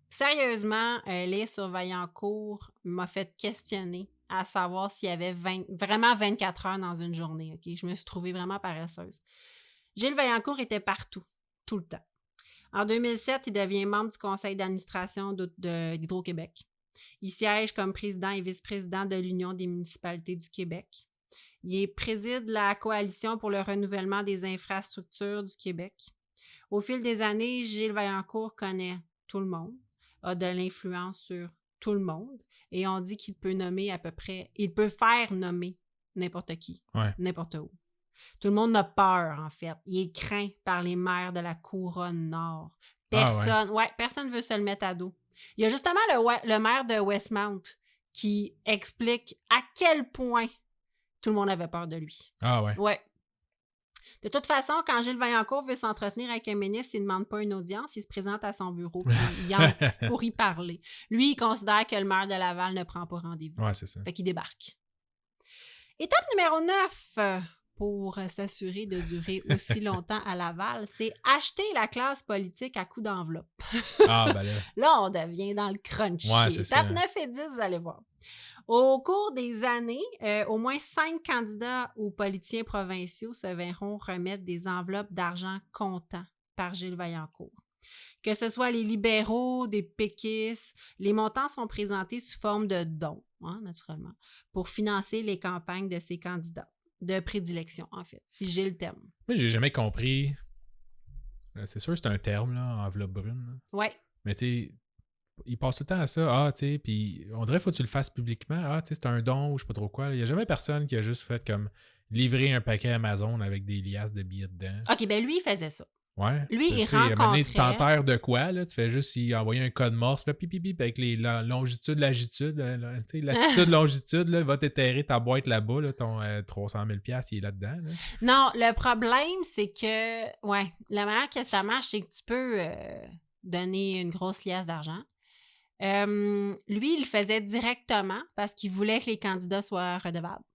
Sérieusement, lire sur Vaillancourt m'a fait questionner à savoir s'il y avait vraiment 24 heures dans une journée. Okay? Je me suis trouvée vraiment paresseuse. Gilles Vaillancourt était partout, tout le temps. En 2007, il devient membre du conseil d'administration d'Hydro-Québec. Il siège comme président et vice-président de l'Union des municipalités du Québec. Il préside la Coalition pour le renouvellement des infrastructures du Québec. Au fil des années, Gilles Vaillancourt connaît tout le monde, a de l'influence sur tout le monde, et on dit qu'il peut nommer il peut faire nommer n'importe qui, n'importe où. Tout le monde a peur, en fait. Il est craint par les maires de la couronne nord. Personne veut se le mettre à dos. Il y a justement le maire de Westmount qui explique à quel point tout le monde avait peur de lui. Ah ouais? Ouais. De toute façon, quand Gilles Vaillancourt veut s'entretenir avec un ministre, il ne demande pas une audience, il se présente à son bureau il entre pour y parler. Lui, il considère que le maire de Laval ne prend pas rendez-vous. Ouais, c'est ça. Fait qu'il débarque. Étape numéro 9, pour s'assurer de durer aussi longtemps à Laval, c'est acheter la classe politique à coups d'enveloppe. Ah, ben là. Là, on devient dans le crunchy. Ouais, c'est ça. Tape 9 et 10, vous allez voir. Au cours des années, au moins 5 candidats ou politiciens provinciaux se verront remettre des enveloppes d'argent comptant par Gilles Vaillancourt. Que ce soit les libéraux, des péquistes, les montants sont présentés sous forme de dons, naturellement, pour financer les campagnes de ces candidats, de prédilection, en fait, si Gilles t'aime. Moi, j'ai jamais compris. C'est sûr, c'est un terme, là, enveloppe brune. Là. Ouais. Mais tu sais, il passe tout le temps à ça. Ah, tu sais, puis on dirait qu'il faut que tu le fasses publiquement. Ah, tu sais, c'est un don ou je sais pas trop quoi. Il n'y a jamais personne qui a juste fait comme livrer un paquet Amazon avec des liasses de billets dedans. OK, ben lui, il faisait ça. Ouais. Lui, il À un moment donné, rencontrait... tu t'enterres de quoi, là? Tu fais juste y envoyer un code morse, là, pip, avec les longitudes, latitude, tu sais, latitude, longitude, là, va t'éterrer ta boîte là-bas, là, ton 300 000 $, il est là-dedans, là. Non, le problème, c'est que, ouais, la manière que ça marche, c'est que tu peux donner une grosse liasse d'argent. Lui, il le faisait directement parce qu'il voulait que les candidats soient redevables.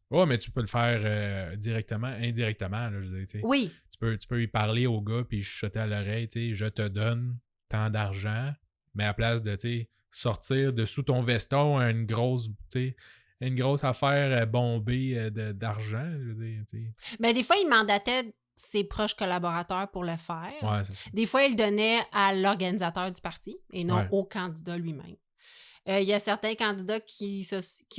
Ouais, mais tu peux le faire directement, indirectement, là, je veux dire, tu sais. Oui. Tu peux y parler au gars puis chuchoter à l'oreille, tu sais, je te donne tant d'argent, mais à place de, tu sais, sortir de sous ton veston une grosse affaire bombée d'argent, je veux dire, tu sais. Ben, des fois, il mandatait ses proches collaborateurs pour le faire. Ouais, c'est ça. Des fois, il le donnait à l'organisateur du parti et non Ouais. au candidat lui-même. Il y a certains candidats qui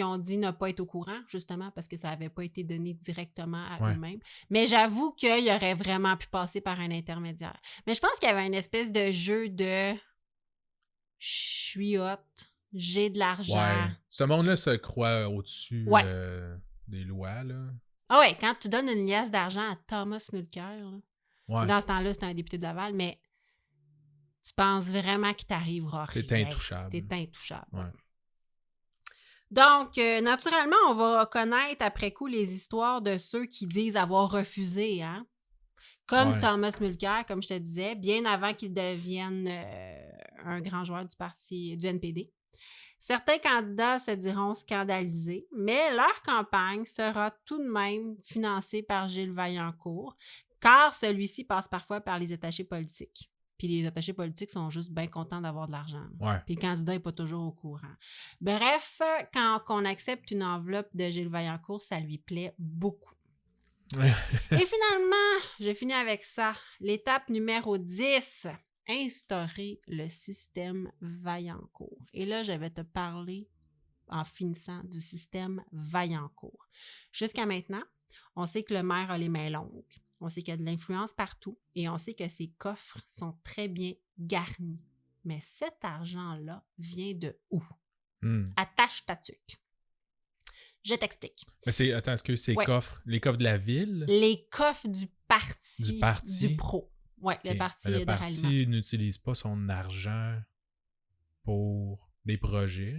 ont dit ne pas être au courant, justement, parce que ça n'avait pas été donné directement à eux-mêmes. Mais j'avoue qu'il aurait vraiment pu passer par un intermédiaire. Mais je pense qu'il y avait une espèce de jeu de « je suis hot, j'ai de l'argent Ouais. ». Ce monde-là se croit au-dessus des lois, là. Ah ouais, quand tu donnes une liasse d'argent à Thomas Mulcair, là, Ouais. dans ce temps-là, c'était un député de Laval, mais tu penses vraiment qu'il t'arrivera rien. T'es intouchable. T'es intouchable. Ouais. Donc, naturellement, on va connaître après coup les histoires de ceux qui disent avoir refusé, hein? Comme Thomas Mulcair, comme je te disais, bien avant qu'il devienne un grand joueur du NPD. Certains candidats se diront scandalisés, mais leur campagne sera tout de même financée par Gilles Vaillancourt, car celui-ci passe parfois par les attachés politiques. Puis les attachés politiques sont juste bien contents d'avoir de l'argent. Ouais. Puis le candidat n'est pas toujours au courant. Bref, quand on accepte une enveloppe de Gilles Vaillancourt, ça lui plaît beaucoup. Et finalement, je finis avec ça. L'étape numéro 10, instaurer le système Vaillancourt. Et là, je vais te parler, en finissant, du système Vaillancourt. Jusqu'à maintenant, on sait que le maire a les mains longues. On sait qu'il y a de l'influence partout et on sait que ses coffres sont très bien garnis. Mais cet argent-là vient de où? Attache ta tuque. Je t'explique. Mais attends, est-ce que ces coffres, les coffres de la ville? Les coffres du parti. Du PRO. Oui, okay. Le parti mais de le parti ralliement. n'utilise pas son argent pour des projets?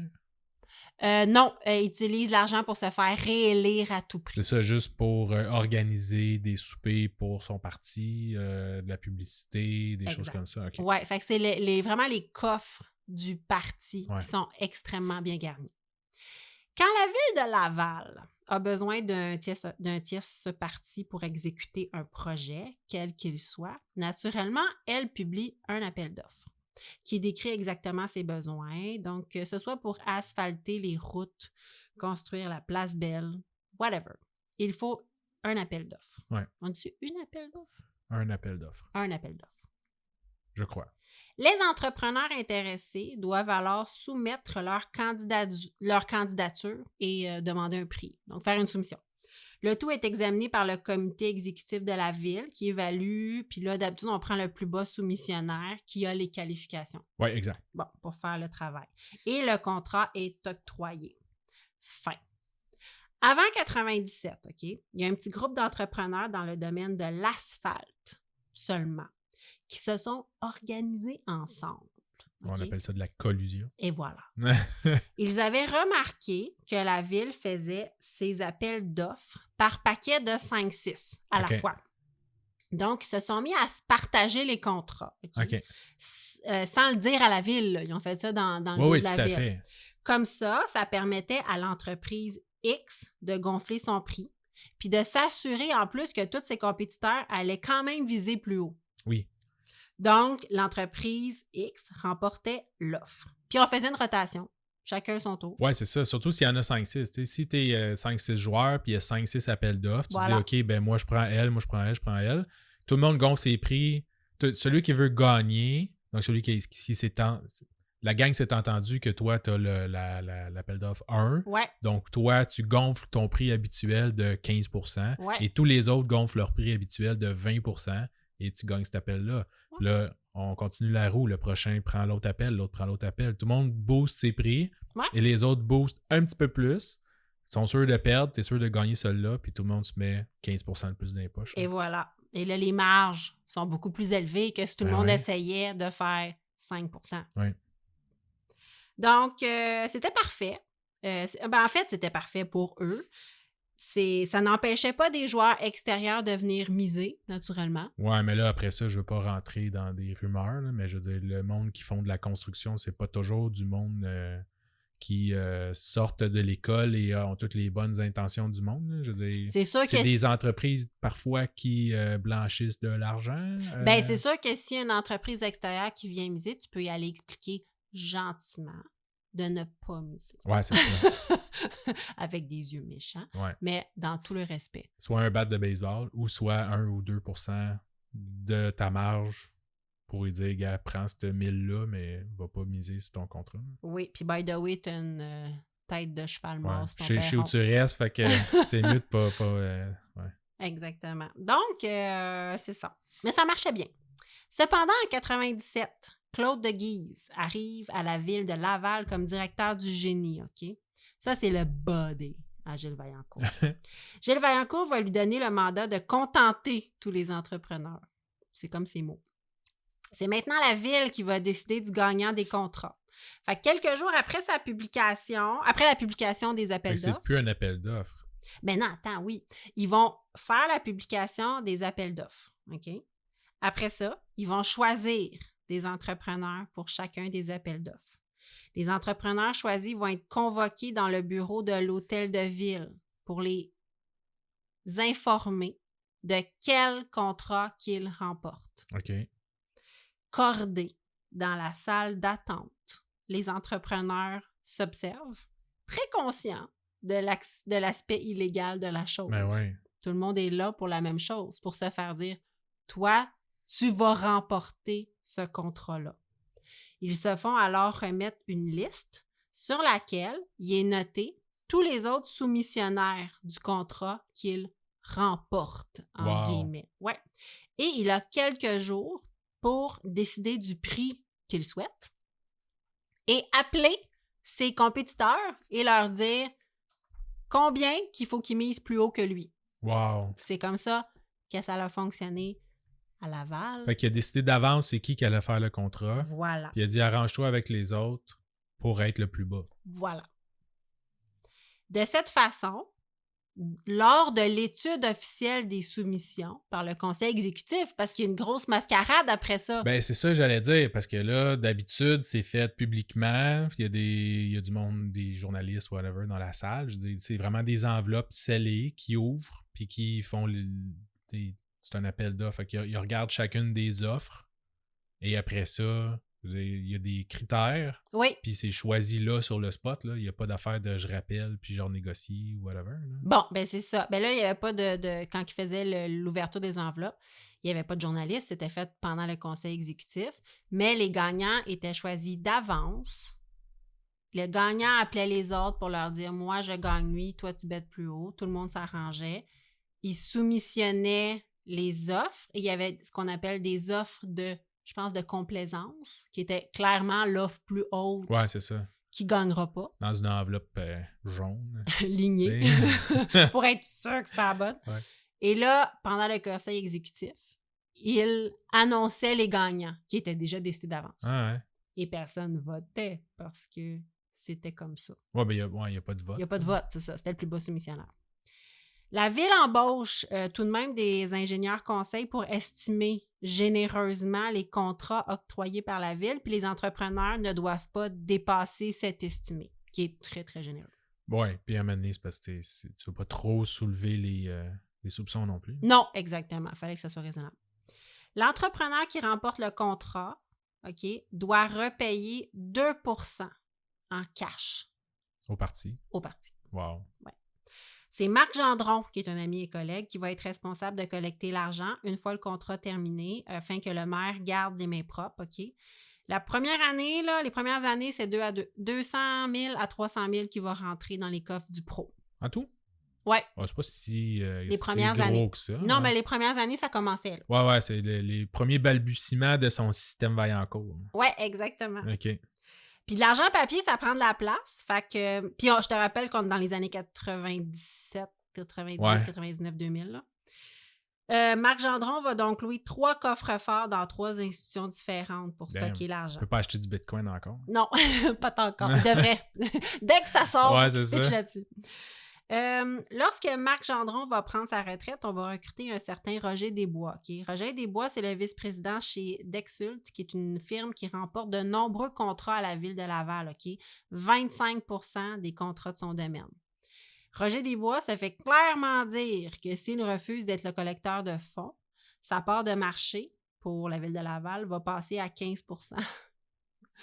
Non, il utilise l'argent pour se faire réélire à tout prix. C'est ça, juste pour organiser des soupers pour son parti, de la publicité, des choses comme ça. Okay. Oui, fait que c'est vraiment les coffres du parti qui sont extrêmement bien garnis. Quand la ville de Laval a besoin d'un tierce parti pour exécuter un projet, quel qu'il soit, naturellement, elle publie un appel d'offres qui décrit exactement ses besoins. Donc, que ce soit pour asphalter les routes, construire la place Belle, whatever. Il faut un appel d'offres. Ouais. On dit une appel d'offres? Un appel d'offres. Un appel d'offres. Je crois. Les entrepreneurs intéressés doivent alors soumettre leur candidature et demander un prix, donc faire une soumission. Le tout est examiné par le comité exécutif de la ville qui évalue, puis là, d'habitude, on prend le plus bas soumissionnaire qui a les qualifications. Oui, exact. Bon, pour faire le travail. Et le contrat est octroyé. Fin. Avant 97, OK, il y a un petit groupe d'entrepreneurs dans le domaine de l'asphalte seulement qui se sont organisés ensemble. On appelle ça de la collusion. Et voilà. Ils avaient remarqué que la ville faisait ses appels d'offres par paquet de 5-6 à la fois. Donc, ils se sont mis à se partager les contrats. Okay? Sans le dire à la ville. Là. Ils ont fait ça dans le dos de la ville. Fait. Comme ça permettait à l'entreprise X de gonfler son prix puis de s'assurer en plus que tous ses compétiteurs allaient quand même viser plus haut. Oui. Donc, l'entreprise X remportait l'offre. Puis on faisait une rotation. Chacun son tour. Ouais, c'est ça. Surtout s'il y en a 5-6. Si tu es 5-6 joueurs puis il y a 5-6 appels d'offres, tu Voilà. dis OK, ben moi je prends elle, moi je prends elle, je prends elle. Tout le monde gonfle ses prix. Celui qui veut gagner, donc celui qui la gang s'est entendue que toi, tu as l'appel d'offres 1. Ouais. Donc, toi, tu gonfles ton prix habituel de 15%. Ouais. Et tous les autres gonflent leur prix habituel de 20%. Et tu gagnes cet appel-là. Ouais. Là, on continue la roue. Le prochain prend l'autre appel, l'autre prend l'autre appel. Tout le monde booste ses prix. Ouais. Et les autres boostent un petit peu plus. Ils sont sûrs de perdre. Tu es sûr de gagner celui-là. Puis tout le monde se met 15% de plus dans les poches. Et voilà. Et là, les marges sont beaucoup plus élevées que si tout le monde ouais. essayait de faire 5%. Oui. Donc, c'était parfait. En fait, c'était parfait pour eux. Ça n'empêchait pas des joueurs extérieurs de venir miser, naturellement. Ouais, mais là, après ça, je veux pas rentrer dans des rumeurs, là, mais je veux dire, le monde qui font de la construction, c'est pas toujours du monde qui sortent de l'école et ont toutes les bonnes intentions du monde. Là. Je veux dire, c'est des entreprises parfois qui blanchissent de l'argent. Ben, c'est sûr que s'il y a une entreprise extérieure qui vient miser, tu peux y aller expliquer gentiment de ne pas miser. Ouais, c'est ça. Avec des yeux méchants, ouais. Mais dans tout le respect. Soit un bat de baseball ou soit 1 ou 2% de ta marge pour lui dire, gars, prends cette 1000-là, mais va pas miser sur ton contrat. Oui, puis by the way, t'as une tête de cheval mort sur ton je sais où tu restes, fait que c'est mieux de pas ouais. Exactement. Donc, c'est ça. Mais ça marchait bien. Cependant, en 97, Claude de Guise arrive à la ville de Laval comme directeur du génie, OK? Ça, c'est le body à Gilles Vaillancourt. Gilles Vaillancourt va lui donner le mandat de contenter tous les entrepreneurs. C'est comme ces mots. C'est maintenant la ville qui va décider du gagnant des contrats. Fait que quelques jours après la publication des appels d'offres... C'est plus un appel d'offres. Ben non, attends, oui. Ils vont faire la publication des appels d'offres, OK? Après ça, ils vont choisir des entrepreneurs pour chacun des appels d'offres. Les entrepreneurs choisis vont être convoqués dans le bureau de l'hôtel de ville pour les informer de quel contrat qu'ils remportent. OK. Cordés dans la salle d'attente, les entrepreneurs s'observent, très conscients de l'aspect illégal de la chose. Ben ouais. Tout le monde est là pour la même chose, pour se faire dire « Toi, tu vas remporter ce contrat-là. » Ils se font alors remettre une liste sur laquelle il est noté tous les autres soumissionnaires du contrat qu'ils remportent, en guillemets. Ouais. Et il a quelques jours pour décider du prix qu'il souhaite et appeler ses compétiteurs et leur dire combien qu'il faut qu'ils misent plus haut que lui. Wow. C'est comme ça que ça a fonctionné à Laval. Fait qu'il a décidé d'avance c'est qui allait faire le contrat. Voilà. Puis il a dit arrange-toi avec les autres pour être le plus bas. Voilà. De cette façon, lors de l'étude officielle des soumissions par le conseil exécutif, parce qu'il y a une grosse mascarade après ça. Ben c'est ça que j'allais dire, parce que là, d'habitude, c'est fait publiquement. Il y a du monde, des journalistes, whatever, dans la salle. Je veux dire, c'est vraiment des enveloppes scellées qui ouvrent puis qui font c'est un appel d'offres. Fait qu'ils regardent chacune des offres et après ça, il y a des critères. Oui. Puis c'est choisi là sur le spot. Là. Il n'y a pas d'affaire de je rappelle puis genre négocie ou whatever. Là. Bon, ben c'est ça. Ben là, il n'y avait pas de quand il faisait l'ouverture des enveloppes, il n'y avait pas de journaliste. C'était fait pendant le conseil exécutif. Mais les gagnants étaient choisis d'avance. Le gagnant appelait les autres pour leur dire « Moi, je gagne lui, toi, tu bêtes plus haut. » Tout le monde s'arrangeait. Ils soumissionnaient les offres. Et il y avait ce qu'on appelle des offres de complaisance, qui était clairement l'offre plus haute. Ouais, c'est ça. Qui ne gagnera pas. Dans une enveloppe jaune. Lignée. Pour être sûr que c'est pas la bonne. Ouais. Et là, pendant le conseil exécutif, il annonçait les gagnants, qui étaient déjà décidés d'avance. Ah ouais. Et personne votait parce que c'était comme ça. Ouais, ben il n'y a pas de vote. Il n'y a pas de vote, c'est ça. C'était le plus bas soumissionnaire. La ville embauche tout de même des ingénieurs conseils pour estimer généreusement les contrats octroyés par la ville, puis les entrepreneurs ne doivent pas dépasser cet estimé, qui est très, très généreux. Ouais, puis à un moment donné, c'est parce que tu veux pas trop soulever les soupçons non plus. Non, exactement. Il fallait que ça soit raisonnable. L'entrepreneur qui remporte le contrat, OK, doit repayer 2% en cash Au parti. au parti. Wow. Ouais. C'est Marc Gendron, qui est un ami et collègue, qui va être responsable de collecter l'argent une fois le contrat terminé, afin que le maire garde les mains propres, OK? La première année, là, les premières années, c'est 200 000 à 300 000 qui va rentrer dans les coffres du pro. En tout? Ouais, Ouais, c'est pas si les premières gros années. que ça. Non, hein. mais les premières années, ça commençait là. Ouais, c'est les premiers balbutiements de son système Vaillancourt. Ouais, exactement. OK. Puis de l'argent papier, ça prend de la place. Fait que. Puis je te rappelle qu'on est dans les années 97, 98, Ouais. 99, 2000. Là. Marc Gendron va donc louer 3 coffres-forts dans 3 institutions différentes pour Damn. stocker Tu l'argent. peux pas acheter du Bitcoin encore. Non, pas encore. Il devrait. Dès que ça sort, Ouais, tu c'est pitches ça. là-dessus. Lorsque Marc Gendron va prendre sa retraite, on va recruter un certain Roger Desbois. Okay? Roger Desbois, c'est le vice-président chez Dexult, qui est une firme qui remporte de nombreux contrats à la ville de Laval. Okay? 25% des contrats de son domaine. Roger Desbois se fait clairement dire que s'il refuse d'être le collecteur de fonds, sa part de marché pour la ville de Laval va passer à 15%.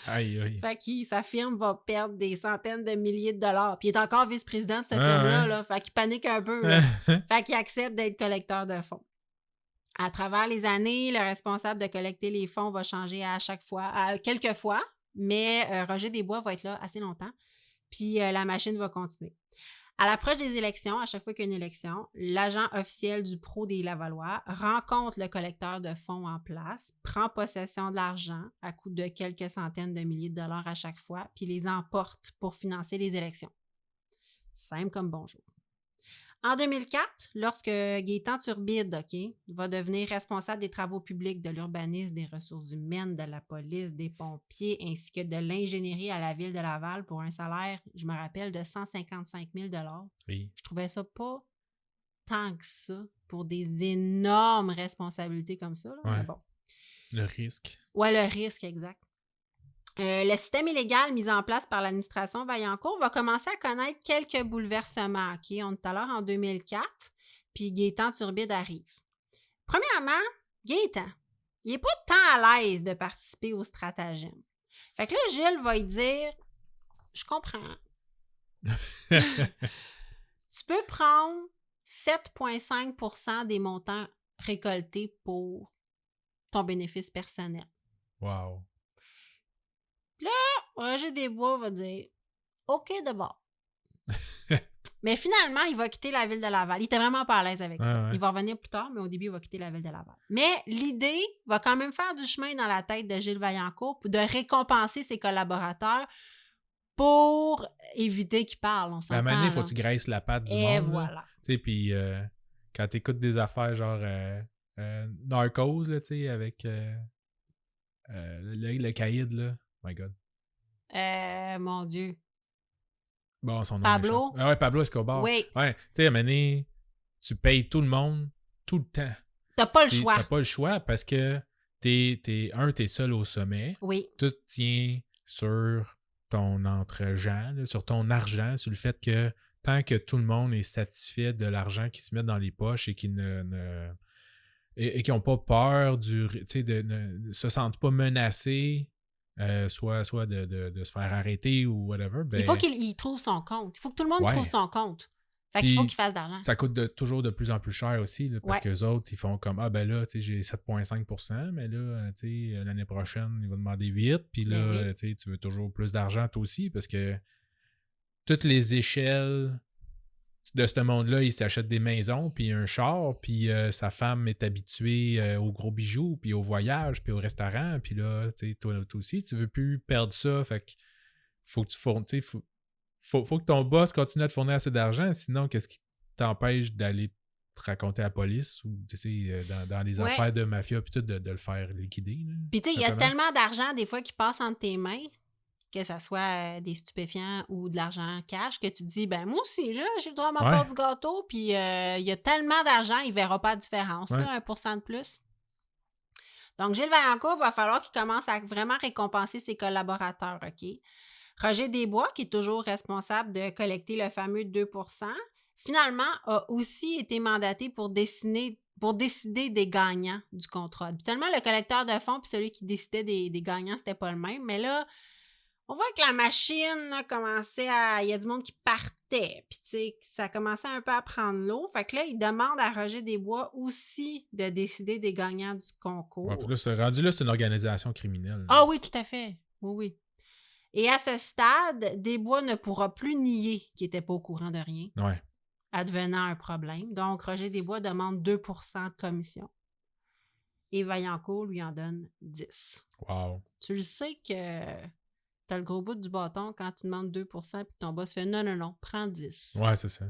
Aïe, aïe. Fait que sa firme va perdre des centaines de milliers de dollars. Puis il est encore vice-président de cette Ah, firme-là. ouais. Là. Fait qu'il panique un peu. Là. Fait qu'il accepte d'être collecteur de fonds. À travers les années, le responsable de collecter les fonds va changer à chaque fois, quelques fois, mais Roger Desbois va être là assez longtemps. Puis la machine va continuer. À l'approche des élections, à chaque fois qu'il y a une élection, l'agent officiel du Pro des Lavallois rencontre le collecteur de fonds en place, prend possession de l'argent à coût de quelques centaines de milliers de dollars à chaque fois, puis les emporte pour financer les élections. Simple comme bonjour. En 2004, lorsque Gaétan Turbide, va devenir responsable des travaux publics, de l'urbanisme, des ressources humaines, de la police, des pompiers, ainsi que de l'ingénierie à la ville de Laval pour un salaire, je me rappelle, de 155 000 Oui. Je trouvais ça pas tant que ça pour des énormes responsabilités comme ça. Là, Ouais. mais bon. Le risque. Ouais, le risque, exact. Le système illégal mis en place par l'administration Vaillancourt va commencer à connaître quelques bouleversements. On est alors en 2004, puis Gaétan Turbide arrive. Premièrement, Gaétan, il n'est pas tant à l'aise de participer au stratagème. Fait que là, Gilles va lui dire « Je comprends. Tu peux prendre 7,5% des montants récoltés pour ton bénéfice personnel. » Wow. Roger Desbois va dire « OK d'abord. » Mais finalement, il va quitter la ville de Laval. Il était vraiment pas à l'aise avec ça. Ouais. Il va revenir plus tard, mais au début, il va quitter la ville de Laval. Mais l'idée va quand même faire du chemin dans la tête de Gilles Vaillancourt de récompenser ses collaborateurs pour éviter qu'ils parlent. On s'entend. À un moment donné, il faut là. que tu graisses la patte du Et monde. voilà. Tu sais, puis quand tu écoutes des affaires genre Narcos, là, tu sais, avec le caïd, là. My God. Mon Dieu. Bon, son nom Pablo? m'échappe. Ah ouais, Pablo Escobar. Oui. Ouais, tu sais, à un moment donné, tu payes tout le monde, tout le temps. T'as pas le choix. T'as pas le choix parce que t'es seul au sommet. Oui. Tout tient sur ton entre-gens, là, sur ton argent, sur le fait que tant que tout le monde est satisfait de l'argent qui se met dans les poches et qu'ils et qui n'ont pas peur ne se sentent pas menacés, soit de se faire arrêter ou whatever. Ben, il faut qu'il trouve son compte. Il faut que tout le monde trouve son compte. Fait qu'il faut qu'il fasse d'argent. Ça coûte toujours de plus en plus cher aussi, là, parce qu'eux autres, ils font comme ah ben là, j'ai 7,5%, mais là, l'année prochaine, ils vont demander 8, puis là, tu veux toujours plus d'argent toi aussi, parce que toutes les échelles de ce monde-là, il s'achète des maisons, puis un char, puis sa femme est habituée aux gros bijoux, puis au voyage, puis au restaurant, puis là, toi aussi, tu veux plus perdre ça, fait que faut que tu fournes, faut que ton boss continue à te fournir assez d'argent, sinon, qu'est-ce qui t'empêche d'aller te raconter à la police ou dans les affaires de mafia, puis tout, de le faire liquider? Puis tu sais, il y a tellement d'argent, des fois, qui passe entre tes mains, que ça soit des stupéfiants ou de l'argent cash, que tu te dis, ben moi aussi, là, j'ai le droit à ma part du gâteau, puis il y a tellement d'argent, il ne verra pas de différence, là, 1% de plus. Donc, Gilles Vaillancourt, va falloir qu'il commence à vraiment récompenser ses collaborateurs, OK? Roger Desbois, qui est toujours responsable de collecter le fameux 2%, finalement a aussi été mandaté pour décider des gagnants du contrat. Habituellement, le collecteur de fonds puis celui qui décidait des gagnants, c'était pas le même. Mais là, on voit que la machine là, commençait à... Il y a du monde qui partait. Puis, tu sais, ça commençait un peu à prendre l'eau. Fait que là, il demande à Roger Desbois aussi de décider des gagnants du concours. Ouais, puis là, c'est une organisation criminelle. Ah oui, tout à fait. Oui, oui. Et à ce stade, Desbois ne pourra plus nier qu'il n'était pas au courant de rien, Ouais. advenant un problème. Donc, Roger Desbois demande 2% de commission. Et Vaillancourt lui en donne 10. Wow. Tu le sais que t'as le gros bout du bâton quand tu demandes 2% puis que ton boss fait non, prends 10. Ouais, c'est ça.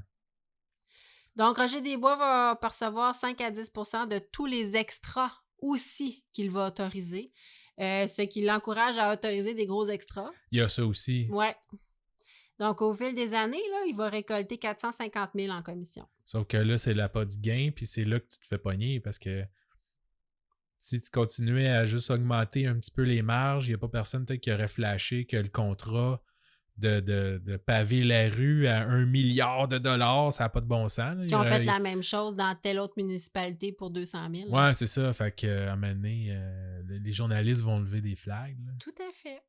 Donc, Roger Desbois va percevoir 5 à 10% de tous les extras aussi qu'il va autoriser, ce qui l'encourage à autoriser des gros extras. Il y a ça aussi. Ouais. Donc, au fil des années, là, il va récolter 450 000 en commission. Sauf que là, c'est l'appât du gain, puis c'est là que tu te fais pogner parce que si tu continuais à juste augmenter un petit peu les marges, il n'y a pas personne peut-être qui aurait flashé que le contrat de paver la rue à 1 milliard de dollars, ça n'a pas de bon sens. Là. Qui ont fait la même chose dans telle autre municipalité pour 200 000. Là. Ouais, c'est ça. Fait qu'à un moment donné, les journalistes vont lever des flags. Là. Tout à fait.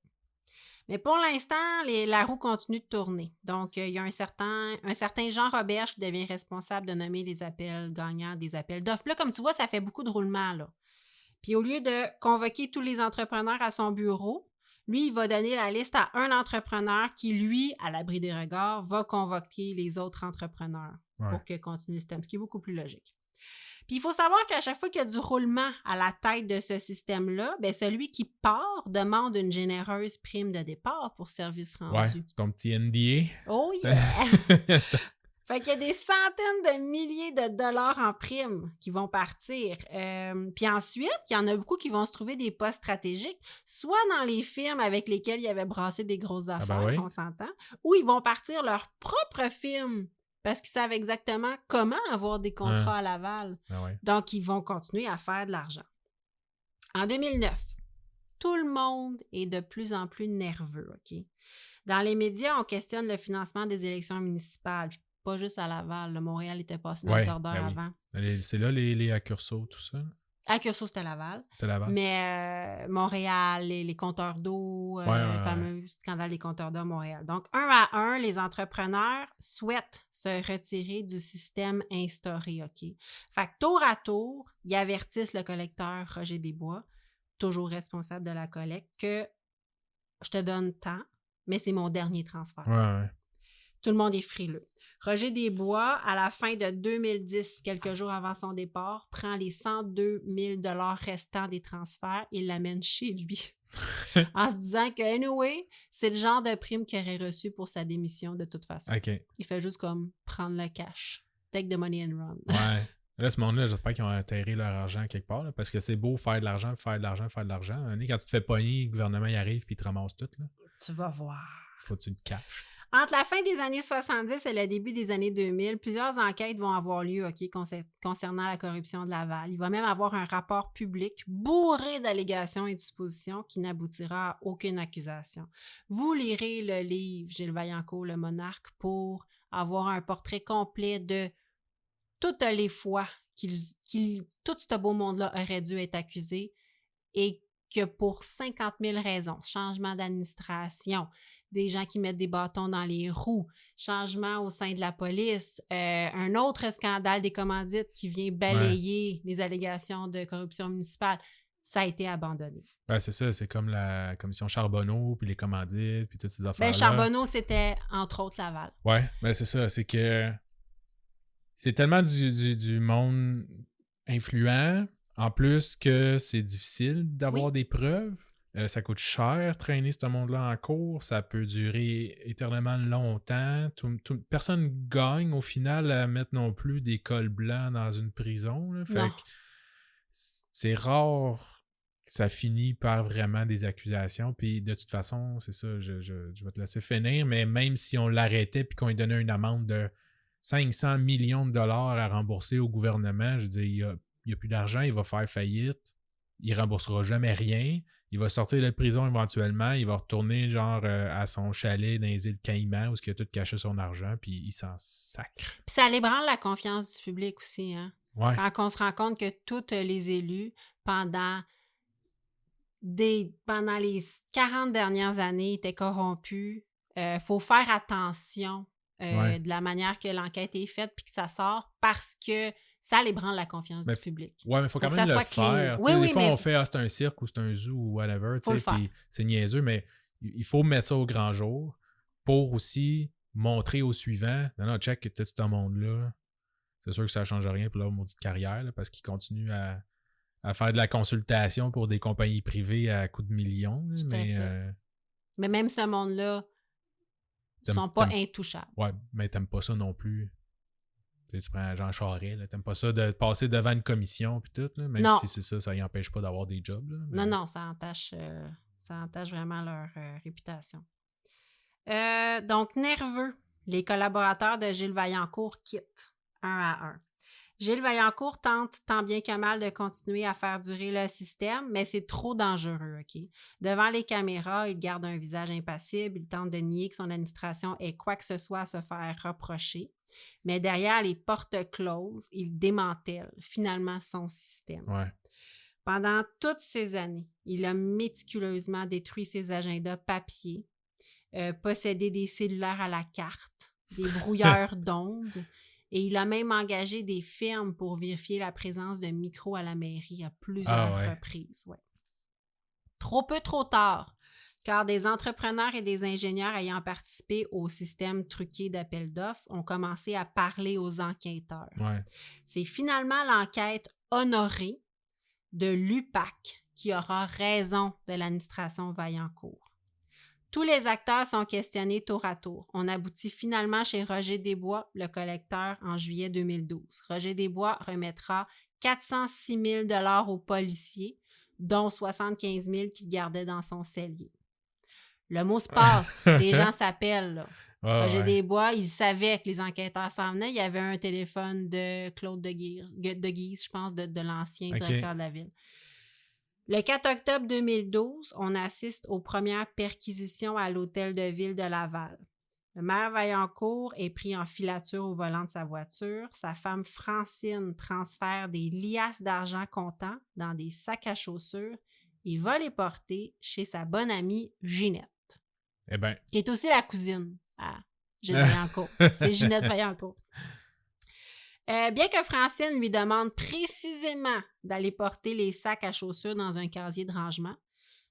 Mais pour l'instant, la roue continue de tourner. Donc, il y a un certain Jean Roberge qui devient responsable de nommer les appels gagnants des appels d'offres. Là, comme tu vois, ça fait beaucoup de roulements, là. Puis au lieu de convoquer tous les entrepreneurs à son bureau, lui, il va donner la liste à un entrepreneur qui, lui, à l'abri des regards, va convoquer les autres entrepreneurs pour que continue le système, ce qui est beaucoup plus logique. Puis il faut savoir qu'à chaque fois qu'il y a du roulement à la tête de ce système-là, bien, celui qui part demande une généreuse prime de départ pour service rendu. Ouais, c'est ton petit NDA. Oh yeah! Fait qu'il y a des centaines de milliers de dollars en primes qui vont partir. Puis ensuite, il y en a beaucoup qui vont se trouver des postes stratégiques, soit dans les firmes avec lesquelles ils avaient brassé des grosses affaires, on s'entend, ou ils vont partir leur propre firme parce qu'ils savent exactement comment avoir des contrats à Laval. Donc, ils vont continuer à faire de l'argent. En 2009, tout le monde est de plus en plus nerveux, OK? Dans les médias, on questionne le financement des élections municipales. Pas juste à Laval. Montréal était passé dans le quart d'heure avant. C'est là les Accurso, tout ça? Accurso, c'était Laval. C'est Laval. Mais Montréal, les compteurs d'eau, le fameux scandale des compteurs d'eau à Montréal. Donc, un à un, les entrepreneurs souhaitent se retirer du système instauré, OK? Fait que tour à tour, ils avertissent le collecteur Roger Desbois, toujours responsable de la collecte, que je te donne tant, mais c'est mon dernier transfert. Ouais. Tout le monde est frileux. Roger Desbois, à la fin de 2010, quelques jours avant son départ, prend les 102 000 $ restants des transferts et l'amène chez lui. En se disant que, anyway, c'est le genre de prime qu'il aurait reçu pour sa démission de toute façon. Okay. Il fait juste comme prendre le cash. Take the money and run. Ouais. Là, ce monde-là, j'espère qu'ils ont enterré leur argent quelque part, là, parce que c'est beau faire de l'argent. Quand tu te fais pogner, le gouvernement y arrive et il te ramasse tout. Là. Tu vas voir. Faut que tu le caches. Entre la fin des années 70 et le début des années 2000, plusieurs enquêtes vont avoir lieu concernant la corruption de Laval. Il va même avoir un rapport public bourré d'allégations et de suppositions qui n'aboutira à aucune accusation. Vous lirez le livre Gilles Vaillancourt, Le Monarque, pour avoir un portrait complet de toutes les fois tout ce beau monde-là aurait dû être accusé et que pour 50 000 raisons, changement d'administration, des gens qui mettent des bâtons dans les roues, changement au sein de la police, un autre scandale des commandites qui vient balayer les allégations de corruption municipale, ça a été abandonné. Ben, c'est ça, c'est comme la commission Charbonneau, puis les commandites, puis toutes ces affaires-là. Ben, Charbonneau, c'était entre autres Laval. Ouais, ben c'est ça, c'est que c'est tellement du monde influent, en plus que c'est difficile d'avoir des preuves. Ça coûte cher traîner ce monde-là en cours. Ça peut durer éternellement longtemps. Personne gagne au final à mettre non plus des cols blancs dans une prison. Là. Fait que c'est rare que ça finit par vraiment des accusations. Puis de toute façon, c'est ça, je vais te laisser finir, mais même si on l'arrêtait et qu'on lui donnait une amende de 500 millions de dollars à rembourser au gouvernement, je veux dire, il n'y a plus d'argent, il va faire faillite. il remboursera jamais rien. Il va sortir de prison éventuellement. Il va retourner genre à son chalet dans les îles Caïmans où il a tout caché son argent, puis il s'en sacre. Puis ça ébranle la confiance du public aussi, hein? Ouais. Quand on se rend compte que tous les élus, pendant les 40 dernières années, étaient corrompus, faut faire attention de la manière que l'enquête est faite puis que ça sort parce que ça l'ébranle la confiance du public. Ouais, mais il faut quand même le faire. Oui, des fois, mais on fait c'est un cirque ou c'est un zoo ou whatever, faut le faire. puis c'est niaiseux, mais il faut mettre ça au grand jour pour aussi montrer aux suivants, non, check que tout ce monde-là, c'est sûr que ça ne change rien pour leur maudite carrière là, parce qu'ils continuent à faire de la consultation pour des compagnies privées à coût de millions. Tout Mais, à fait. Mais même ce monde-là ne sont pas intouchables. Ouais, mais t'aimes pas ça non plus. Tu prends Jean Charest, t'aimes pas ça de passer devant une commission puis tout, là, même si c'est ça y empêche pas d'avoir des jobs. Là, mais... Non, ça entache vraiment leur réputation. Donc, nerveux, les collaborateurs de Gilles Vaillancourt quittent un à un. Gilles Vaillancourt tente tant bien que mal de continuer à faire durer le système, mais c'est trop dangereux, OK? Devant les caméras, il garde un visage impassible, il tente de nier que son administration ait quoi que ce soit à se faire reprocher, mais derrière les portes closes, il démantèle finalement son système. Ouais. Pendant toutes ces années, il a méticuleusement détruit ses agendas papier, possédé des cellulaires à la carte, des brouilleurs d'ondes, et il a même engagé des firmes pour vérifier la présence de micros à la mairie à plusieurs reprises. Ouais. Trop peu, trop tard, car des entrepreneurs et des ingénieurs ayant participé au système truqué d'appel d'offres ont commencé à parler aux enquêteurs. Ouais. C'est finalement l'enquête honorée de l'UPAC qui aura raison de l'administration Vaillancourt. Tous les acteurs sont questionnés tour à tour. On aboutit finalement chez Roger Desbois, le collecteur, en juillet 2012. Roger Desbois remettra 406 000 $ aux policiers, dont 75 000 qu'il gardait dans son cellier. Le mot se passe, les gens s'appellent. Là. Roger Desbois, il savait que les enquêteurs s'en venaient. Il y avait un téléphone de Claude de Guise, je pense, de l'ancien directeur de la ville. Le 4 octobre 2012, on assiste aux premières perquisitions à l'hôtel de ville de Laval. Le maire Vaillancourt est pris en filature au volant de sa voiture. Sa femme Francine transfère des liasses d'argent comptant dans des sacs à chaussures et va les porter chez sa bonne amie Ginette. Eh ben. Qui est aussi la cousine à Gilles Vaillancourt. C'est Ginette Vaillancourt. Bien que Francine lui demande précisément d'aller porter les sacs à chaussures dans un casier de rangement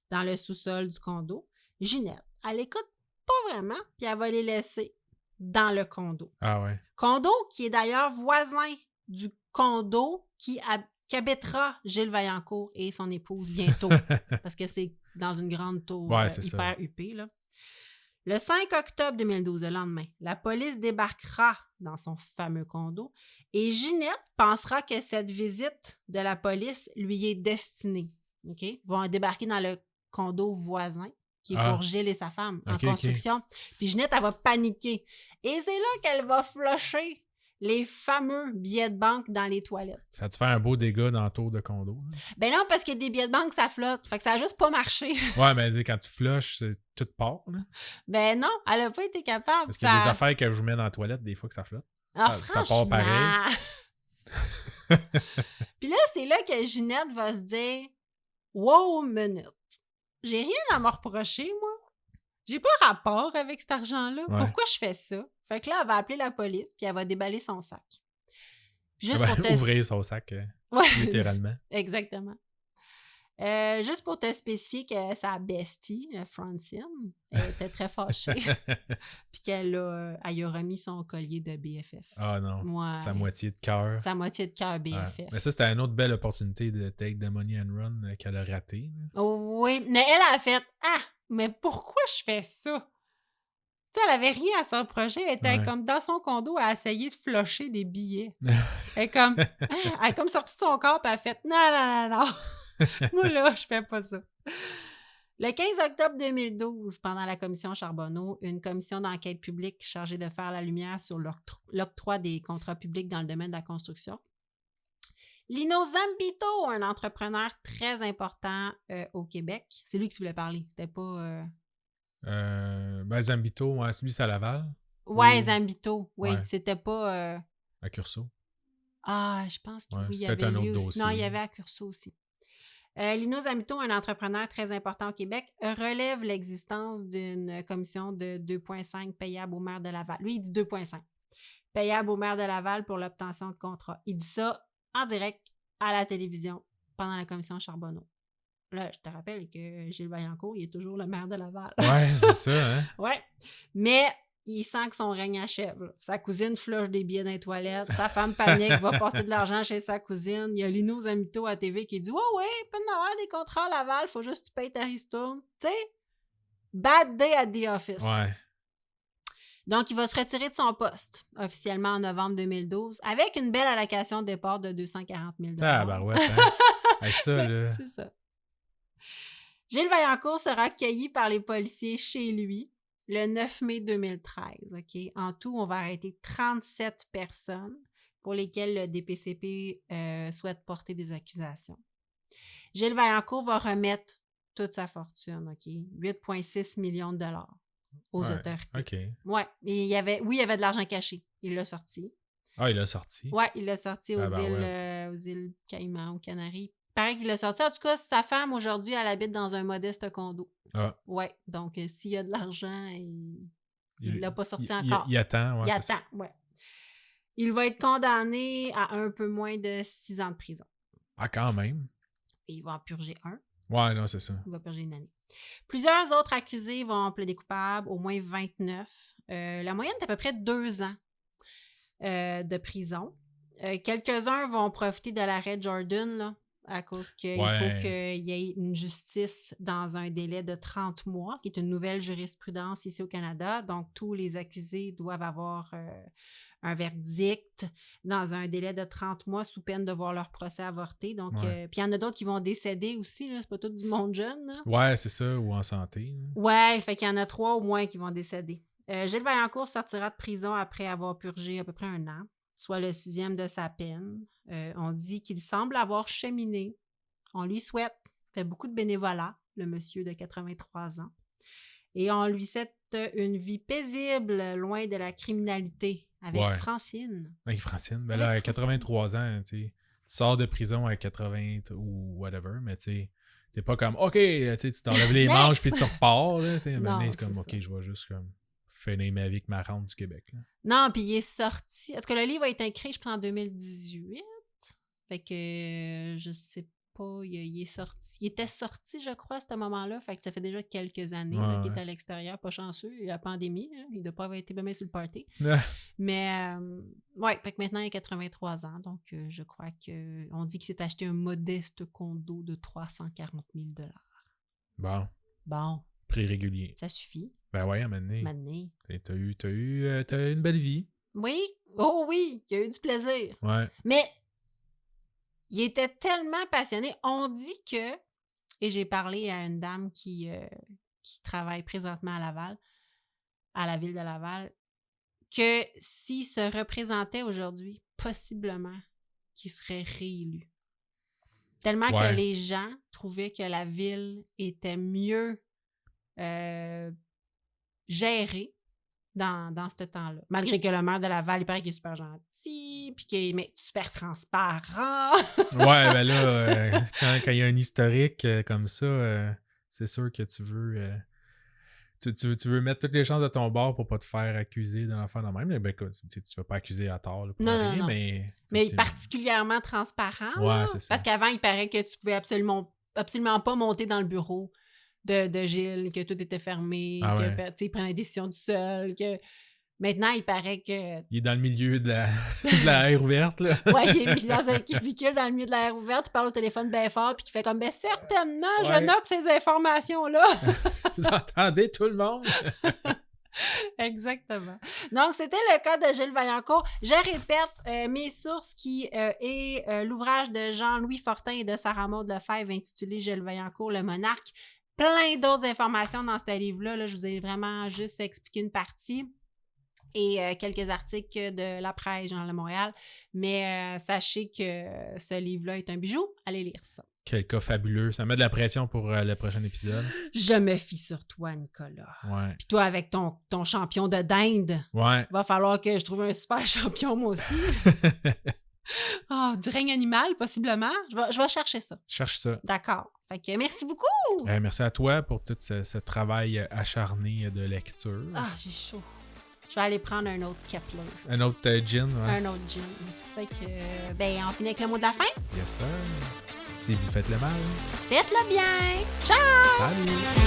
dans le sous-sol du condo, Ginette, elle écoute pas vraiment, puis elle va les laisser dans le condo. Ah ouais. Condo qui est d'ailleurs voisin du condo qui habitera Gilles Vaillancourt et son épouse bientôt, parce que c'est dans une grande tour hyper huppée, là. Le 5 octobre 2012, le lendemain, la police débarquera dans son fameux condo et Ginette pensera que cette visite de la police lui est destinée. OK? Ils vont débarquer dans le condo voisin qui est pour Gilles et sa femme en construction. Puis Ginette, elle va paniquer. Et c'est là qu'elle va flusher les fameux billets de banque dans les toilettes. Ça te fait un beau dégât dans le tour de condo. Hein? Ben non, parce que des billets de banque, ça flotte. Fait que ça a juste pas marché. Ouais, mais quand tu flushes, c'est tout part. Là. Ben non, elle a pas été capable. Parce qu'il y a des affaires que je mets dans la toilette, des fois que ça flotte. Ah, ça part pareil. Puis là, c'est là que Ginette va se dire « Wow, minute. J'ai rien à me reprocher, moi. J'ai pas rapport avec cet argent-là. Ouais. Pourquoi je fais ça? » Fait que là, elle va appeler la police, puis elle va déballer son sac. Juste pour ouvrir son sac, littéralement. Exactement. Juste pour te spécifier que sa bestie, Francine, elle était très fâchée. Puis qu'elle a remis son collier de BFF. Ah non, ouais. Sa moitié de cœur. Sa moitié de cœur BFF. Ouais. Mais ça, c'était une autre belle opportunité de take the money and run qu'elle a ratée. Oui, mais elle a fait « Ah, mais pourquoi je fais ça? » Tu sais, elle avait rien à son projet. Elle était comme dans son condo à essayer de flusher des billets. Elle est comme sortie de son corps et elle a fait « Non. Moi, là, je fais pas ça. » Le 15 octobre 2012, pendant la commission Charbonneau, une commission d'enquête publique chargée de faire la lumière sur l'octroi des contrats publics dans le domaine de la construction, Lino Zambito, un entrepreneur très important au Québec. C'est lui que tu voulais parler. C'était pas... Zambito, ouais, lui, c'est à Laval. Ouais, Zambito. Oui, Ouais. c'était pas... À Curso. Ah, je pense que Ouais, oui, il y c'était avait un lui autre aussi. Non, il y dossier. avait à Curso aussi. Lino Zambito, un entrepreneur très important au Québec, relève l'existence d'une commission de 2,5 payable au maire de Laval. Lui, il dit 2,5 payable au maire de Laval pour l'obtention de contrat. Il dit ça en direct à la télévision pendant la commission Charbonneau. Là, je te rappelle que Gilles Vaillancourt, il est toujours le maire de Laval. Ouais, c'est ça, hein? Ouais. Mais il sent que son règne achève. Là. Sa cousine flush des billets dans les toilettes. Sa femme panique, va porter de l'argent chez sa cousine. Il y a Lino Zambito à TV qui dit « Ouais, il peut y avoir des contrats à Laval, faut juste que tu payes ta ristourne. » Tu sais, bad day at the office. Ouais. Donc, il va se retirer de son poste officiellement en novembre 2012 avec une belle allocation de départ de 240 000 Ah, barouette, hein? Avec ça, là. C'est ça. Gilles Vaillancourt sera accueilli par les policiers chez lui le 9 mai 2013. Okay? En tout, on va arrêter 37 personnes pour lesquelles le DPCP souhaite porter des accusations. Gilles Vaillancourt va remettre toute sa fortune, OK? 8,6 millions de dollars aux autorités. OK. Ouais. Et il y avait de l'argent caché. Il l'a sorti. Ah, il l'a sorti? Ouais, il l'a sorti aux îles Caïmans, aux Canaries. Pareil qu'il l'a sorti. En tout cas, sa femme, aujourd'hui, elle habite dans un modeste condo. Ah. Ouais. Donc, s'il y a de l'argent, il ne l'a pas sorti encore. Il attend, ouais. Il attend, ouais. Il va être condamné à un peu moins de 6 ans de prison. Ah, quand même. Et il va en purger un. Ouais, non, c'est ça. Il va purger une année. Plusieurs autres accusés vont plaider coupable, au moins 29. La moyenne est à peu près 2 ans de prison. Quelques-uns vont profiter de l'arrêt Jordan, là, à cause qu'il faut qu'il y ait une justice dans un délai de 30 mois, qui est une nouvelle jurisprudence ici au Canada. Donc, tous les accusés doivent avoir un verdict dans un délai de 30 mois sous peine de voir leur procès avorté. Donc, puis il y en a d'autres qui vont décéder aussi, là. C'est pas tout du monde jeune, là. Ouais, c'est ça, ou en santé. Ouais, fait qu'il y en a 3 au moins qui vont décéder. Gilles Vaillancourt sortira de prison après avoir purgé à peu près 1 an, soit le 6e de sa peine. On dit qu'il semble avoir cheminé. On lui souhaite, fait beaucoup de bénévolat, le monsieur de 83 ans. Et on lui souhaite une vie paisible, loin de la criminalité, avec Francine. Avec Francine. Ben là, à 83 ans, tu sors de prison à 80 ou whatever, mais tu sais, t'es pas comme, OK, tu t'enlèves les manches puis tu repars. Là, maintenant, c'est comme, OK, je vais juste comme finir ma vie avec ma rente du Québec. Là. Non, puis il est sorti. Est-ce que le livre a été écrit, je pense, en 2018? Fait que je sais pas, il est sorti. Il était sorti, je crois, à ce moment-là. Fait que ça fait déjà quelques années qu'il est à l'extérieur. Pas chanceux, il y a la pandémie. Hein, il doit pas avoir été bien sur le party. Mais, ouais, fait que maintenant, il a 83 ans. Donc, je crois on dit qu'il s'est acheté un modeste condo de 340 000 $. Bon. Prix régulier. Ça suffit. Ben ouais, à un moment donné. T'as eu une belle vie. Oui. Oh oui, il y a eu du plaisir. Ouais. Mais il était tellement passionné. On dit que, et j'ai parlé à une dame qui travaille présentement à Laval, à la ville de Laval, que s'il se représentait aujourd'hui, possiblement qu'il serait réélu. Tellement que les gens trouvaient que la ville était mieux gérée dans ce temps-là. Malgré que le maire de Laval, il paraît qu'il est super gentil, puis qu'il est super transparent. Ouais, ben là, quand il y a un historique comme ça, c'est sûr que tu veux... Tu veux mettre toutes les chances de ton bord pour pas te faire accuser d'un affaire de même. Mais ben, tu ne vas pas accuser à tort. Là, pour non. Mais particulièrement transparent. Ouais, là, c'est ça. Parce qu'avant, il paraît que tu pouvais absolument pas monter dans le bureau de Gilles, que tout était fermé, il prenait des décisions tout seul, que maintenant, il paraît que... Il est dans le milieu de la air ouverte, là. Ouais, il est mis dans un cubicule dans le milieu de l'air ouverte, il parle au téléphone bien fort, puis il fait comme, ben certainement, je note ces informations-là. Vous entendez tout le monde? Exactement. Donc, c'était le cas de Gilles Vaillancourt. Je répète, mes sources qui est l'ouvrage de Jean-Louis Fortin et de Sarah Maud Lefebvre intitulé Gilles Vaillancourt, le monarque. Plein d'autres informations dans ce livre-là. Là, je vous ai vraiment juste expliqué une partie. et quelques articles de la presse, Journal de Montréal. Mais sachez que ce livre-là est un bijou. Allez lire ça. Quel cas fabuleux. Ça met de la pression pour le prochain épisode. Je me fie sur toi, Nicolas. Ouais. Puis toi, avec ton champion de dinde, Ouais. va falloir que je trouve un super champion, moi aussi. Du règne animal, possiblement. Je vais chercher ça. Cherche ça. D'accord. Fait que merci beaucoup. Merci à toi pour tout ce travail acharné de lecture. J'ai chaud. Je vais aller prendre un autre Kepler. Un autre gin, ouais. Un autre gin. Fait que, on finit avec le mot de la fin. Yes, sir. Si vous faites le mal, Faites-le bien. Ciao! salut!